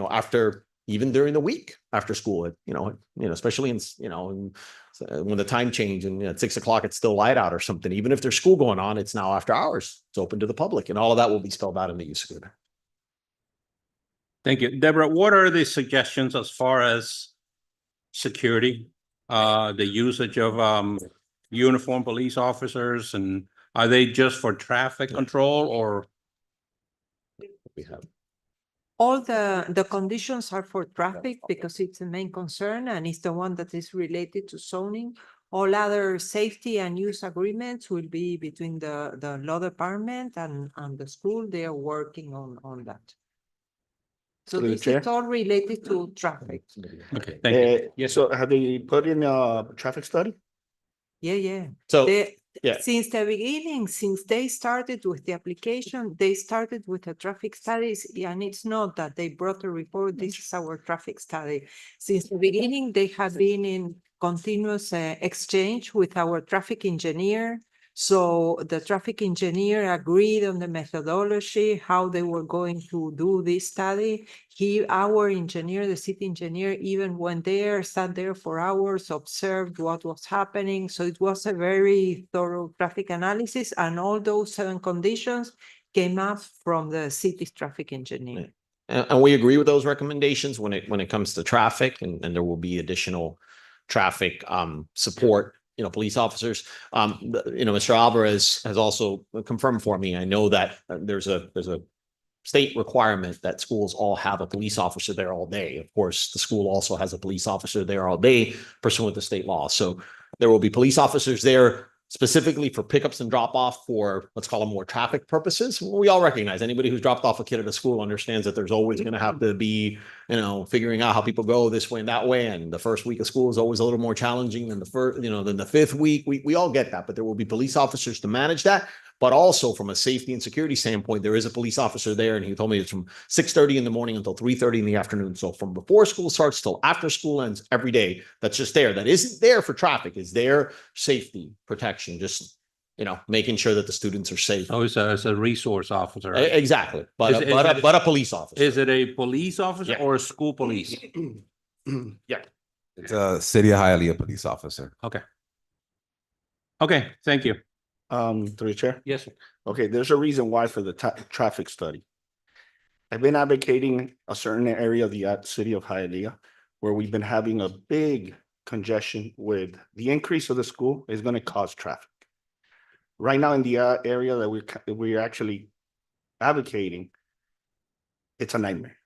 after, even during the week after school, especially when the time change and at 6 o'clock it's still light out or something. Even if there's school going on, it's now after hours. It's open to the public, and all of that will be spelled out in the use agreement. Thank you. Deborah, what are the suggestions as far as security? The usage of uniformed police officers, and are they just for traffic control or? We have. All the conditions are for traffic because it's the main concern and it's the one that is related to zoning. All other safety and use agreements will be between the law department and the school. They are working on that. So Through the this chair. is all related to traffic. Okay, thank you. Yes, so have they put in a traffic study? Yeah. So, Since the beginning, since they started with the application, they started with the traffic studies, and it's not that they brought a report, this is our traffic study. Since the beginning, they have been in continuous exchange with our traffic engineer. So the traffic engineer agreed on the methodology, how they were going to do this study. Our engineer, the city engineer, even went there, sat there for hours, observed what was happening. So it was a very thorough traffic analysis, and all those 7 conditions came up from the city's traffic engineer. And we agree with those recommendations when it comes to traffic, and there will be additional traffic support. Police officers. Mr. Alvarez has also confirmed for me. I know that there's a state requirement that schools all have a police officer there all day. Of course, the school also has a police officer there all day pursuant to state law. So there will be police officers there specifically for pickups and drop off for, let's call them, more traffic purposes. We all recognize anybody who's dropped off a kid at a school understands that there's always going to have to be, figuring out how people go this way and that way. And the first week of school is always a little more challenging than the first, than the 5th week. We all get that, but there will be police officers to manage that. But also from a safety and security standpoint, there is a police officer there, and he told me it's from 6:30 in the morning until 3:30 in the afternoon. So from before school starts till after school ends every day, that's just there. That isn't there for traffic. It's there safety protection, just making sure that the students are safe. Oh, it's a resource officer. Exactly, but a police officer. Is it a police officer or a school police? Yeah, it's a City of Hialeah police officer. Okay, thank you. Through the chair? Yes, sir. Okay, there's a reason why for the traffic study. I've been advocating a certain area of the city of Hialeah where we've been having a big congestion with the increase of the school is going to cause traffic. Right now in the area that we're actually advocating, it's a nightmare.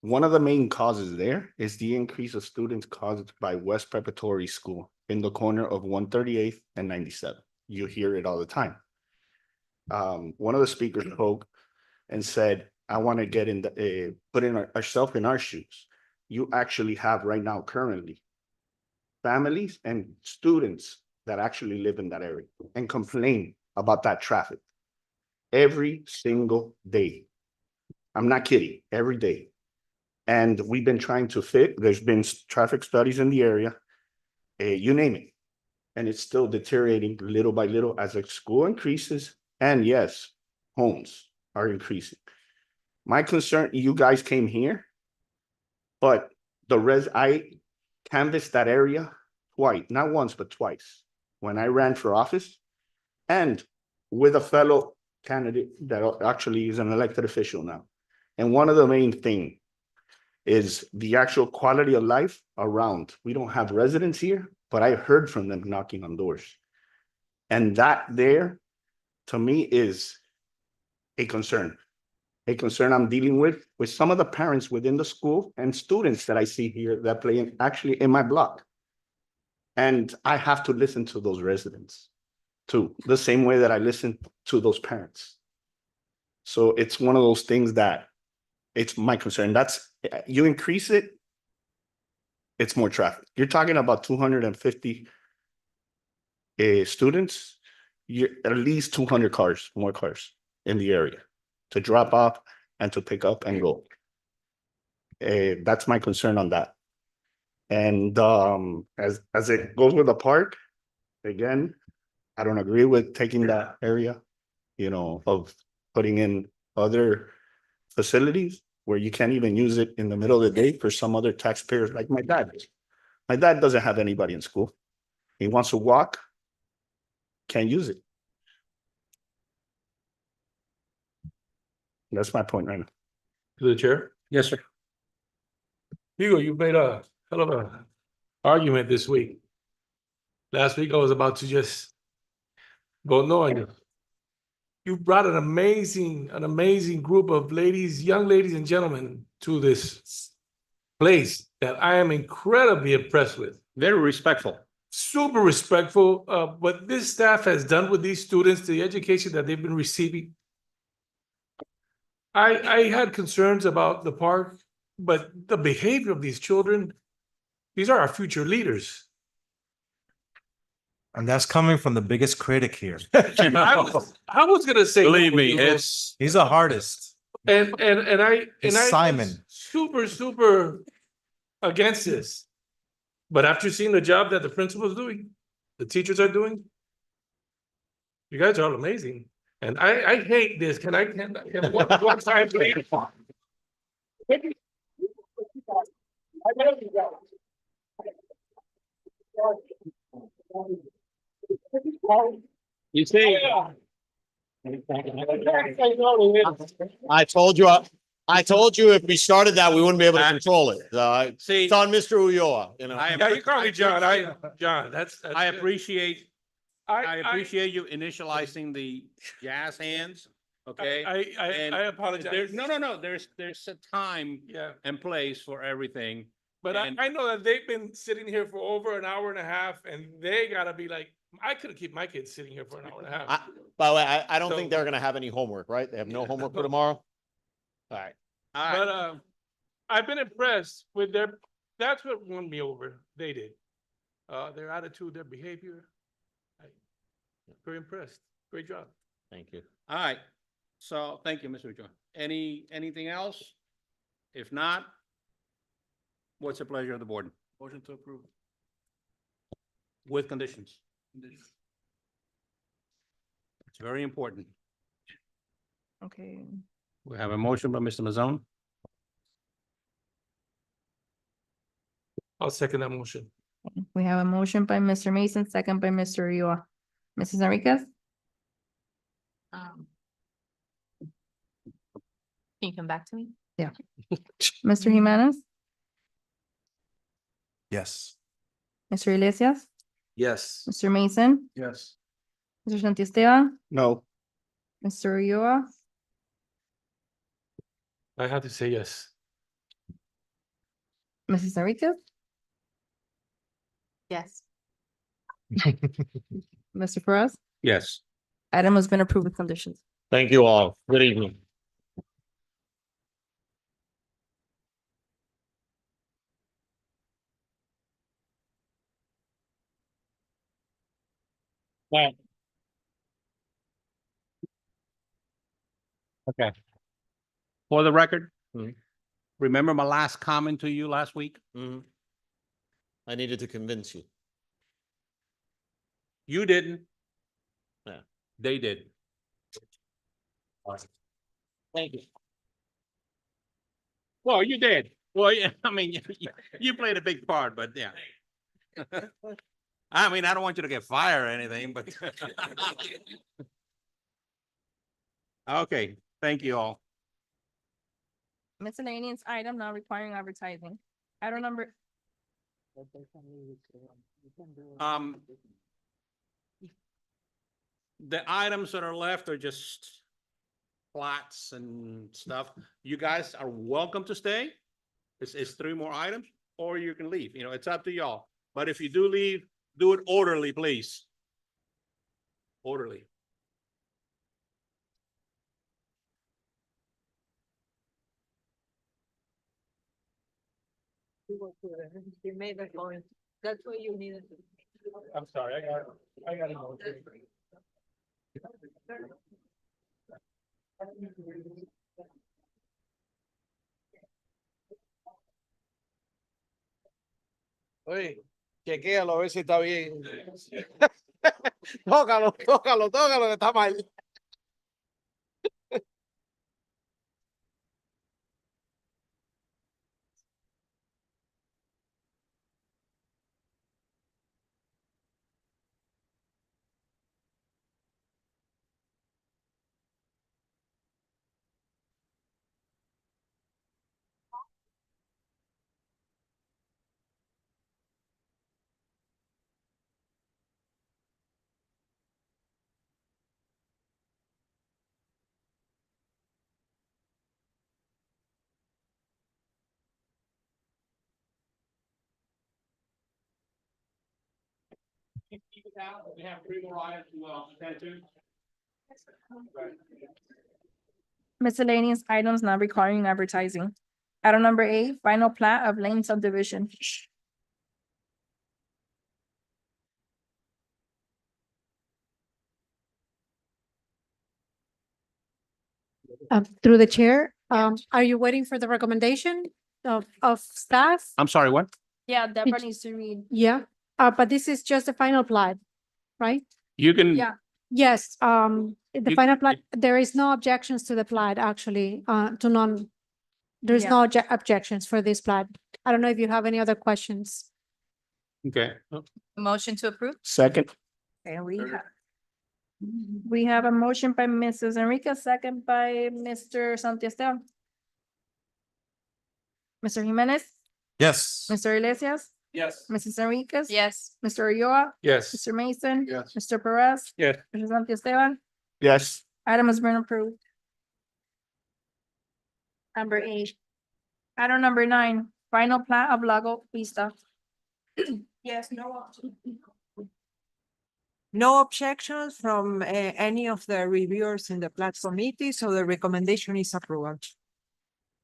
One of the main causes there is the increase of students caused by West Preparatory School in the corner of 138th and 97. You hear it all the time. One of the speakers spoke and said, I want to get in put in ourselves in our shoes. you actually have right now currently families and students that actually live in that area and complain about that traffic every single day. I'm not kidding, every day. And we've been trying to there's been traffic studies in the area, you name it. And it's still deteriorating little by little as the school increases. And yes, homes are increasing. My concern, you guys came here, but I canvassed that area twice, not once, but twice, when I ran for office and with a fellow candidate that actually is an elected official now. And one of the main things is the actual quality of life around. We don't have residents here, but I heard from them knocking on doors. And that there, to me, is a concern I'm dealing with some of the parents within the school and students that I see here that play actually in my block. And I have to listen to those residents too, the same way that I listen to those parents. So it's one of those things that it's my concern. You increase it, it's more traffic. You're talking about 250 students, at least 200 more cars in the area to drop off and to pick up and go. That's my concern on that. And as it goes with the park, again, I don't agree with taking that area, of putting in other facilities where you can't even use it in the middle of the day for some other taxpayers like my dad. My dad doesn't have anybody in school. He wants to walk, can't use it. That's my point right now. To the chair. Yes, sir. Hugo, you made a hell of a argument this week. Last week I was about to just go no on you. You brought an amazing group of ladies, young ladies and gentlemen to this place that I am incredibly impressed with. Very respectful. Super respectful of what this staff has done with these students, the education that they've been receiving. I had concerns about the park, but the behavior of these children, these are our future leaders. And that's coming from the biggest critic here. I was gonna say, Believe me, Hugo. He's a hardest. And I Simon. super against this. But after seeing the job that the principal's doing, the teachers are doing, you guys are all amazing. And I hate this. Can one time please? You see, I told you if we started that, we wouldn't be able to control it. see, It's on Mr. Ulloa, Yeah, you call me John. John, that's I good. appreciate you initializing the jazz hands, okay? And I apologize. No, there's a time Yeah, and place for everything. but And- I know that they've been sitting here for over an hour and a half, and they gotta be like, I couldn't keep my kids sitting here for an hour and a half. By the way, I don't So- think they're gonna have any homework, right? They have no homework for tomorrow? All right. But I've been impressed with that's what won me over. They did. Their attitude, their behavior. Very impressed. Great job. Thank you. All right, so thank you, Mr. John. Anything else? If not, what's the pleasure of the board? Motion to approve. With conditions. It's very important. Okay. We have a motion by Mr. Mazzone. I'll second that motion. We have a motion by Mr. Mason, second by Mr. Ulloa. Mrs. Enriquez? Can you come back to me? Yeah. Mr. Jimenez? Yes. Mr. Iglesias? Yes. Mr. Mason? Yes. Mr. Santiesteban? No. Mr. Ulloa? I have to say yes. Mrs. Enriquez? Yes. Mr. Perez? Yes. Item has been approved with conditions. Thank you all. Good evening. Right. Okay. For the record, Mhm. remember my last comment to you last week? I needed to convince you. You didn't. Yeah. They did. Thank you. Well, you did. Well, yeah, I mean, you played a big part, but yeah. I mean, I don't want you to get fired or anything, but. Okay, thank you all. Miscellaneous item not requiring advertising. Item number, The items that are left are just plots and stuff. You guys are welcome to stay. It's 3 more items, or you can leave. You know, it's up to y'all. But if you do leave, do it orderly, please. Orderly. You made the point. That's what you needed. I'm sorry, I got it. Oye, chequéalo a ver si está bien. Tócalo, tócalo, tócalo, que está mal. We have 3 more items to attend to. miscellaneous items not requiring advertising. Item number 8, final plat of Lane subdivision. Through the chair, are you waiting for the recommendation of staff? I'm sorry, what? Yeah, Deborah needs to read. Yeah, but this is just the final plat, right? You can. Yeah. Yes, the You- final plat, there is no objections to the plat, actually, to none. There's Yeah. no objections for this plat. I don't know if you have any other questions. Okay. Motion to approve? Second. And we have a motion by Mrs. Enriquez, second by Mr. Santiago. Mr. Jimenez, Yes. Mr. Iglesias, Yes. Mrs. Enriquez. Yes. Mr. Ulloa, Yes. Mr. Mason. Yes. Mr. Perez. Yes. Mr. Santiago. Yes. Item has been approved. Number 8. Item number 9, final plat of Lago Vista. Yes, no. No objections from any of the reviewers in the plat committee, so the recommendation is approval.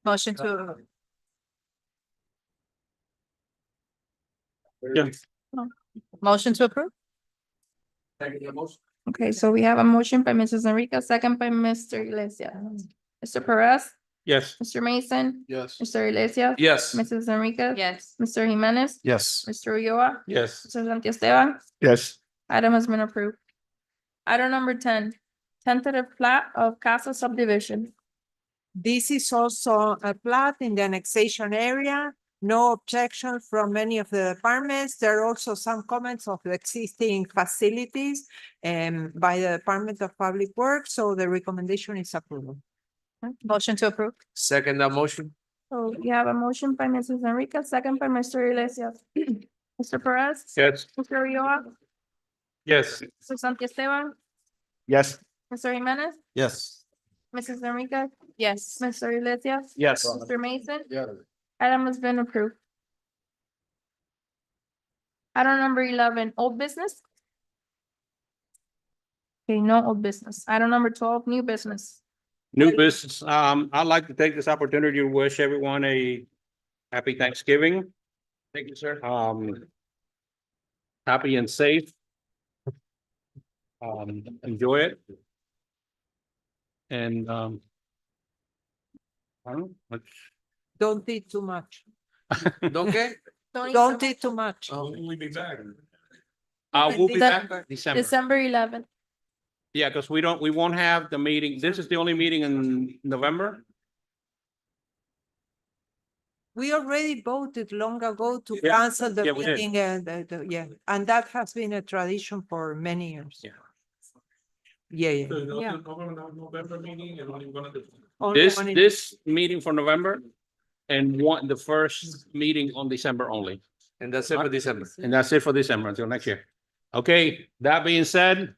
Motion to, Yeah. motion to approve? Okay, so we have a motion by Mrs. Enriquez, second by Mr. Iglesias. Mr. Perez, Yes. Mr. Mason, Yes. Mr. Iglesias. Yes. Mrs. Enriquez. Yes. Mr. Jimenez, Yes. Mr. Ulloa, Yes. Mr. Santiago. Yes. Item has been approved. Item number 10, tentative plat of Casa subdivision. This is also a plat in the annexation area. No objection from any of the departments. There are also some comments of the existing facilities by the Department of Public Works, so the recommendation is approval. Motion to approve? Second that motion. So we have a motion by Mrs. Enriquez, second by Mr. Iglesias. Mr. Perez. Yes. Mr. Ulloa, Yes. Mr. Santiago, Yes. Mr. Jimenez, Yes. Mrs. Enriquez, Yes. Mr. Iglesias. Yes. Mr. Mason. Yeah. Item has been approved. Item number 11, old business. Okay, no old business. Item number 12, new business. New business, I'd like to take this opportunity to wish everyone a happy Thanksgiving. Thank you, sir. Happy and safe. Enjoy it. And, I don't know, Don't eat too much. Don't get? Don't eat too much. We'll be back. we'll be back December. December 11th. Yeah, because we won't have the meeting. This is the only meeting in November. We already voted long ago to Yeah. cancel the Yeah, we did. meeting, yeah, and that has been a tradition for many years. Yeah. Yeah, So, yeah. November meeting and only one of the. Only This, one in- this meeting for November and the first meeting on December only. And that's it for December. And that's it for December until next year. Okay, that being said,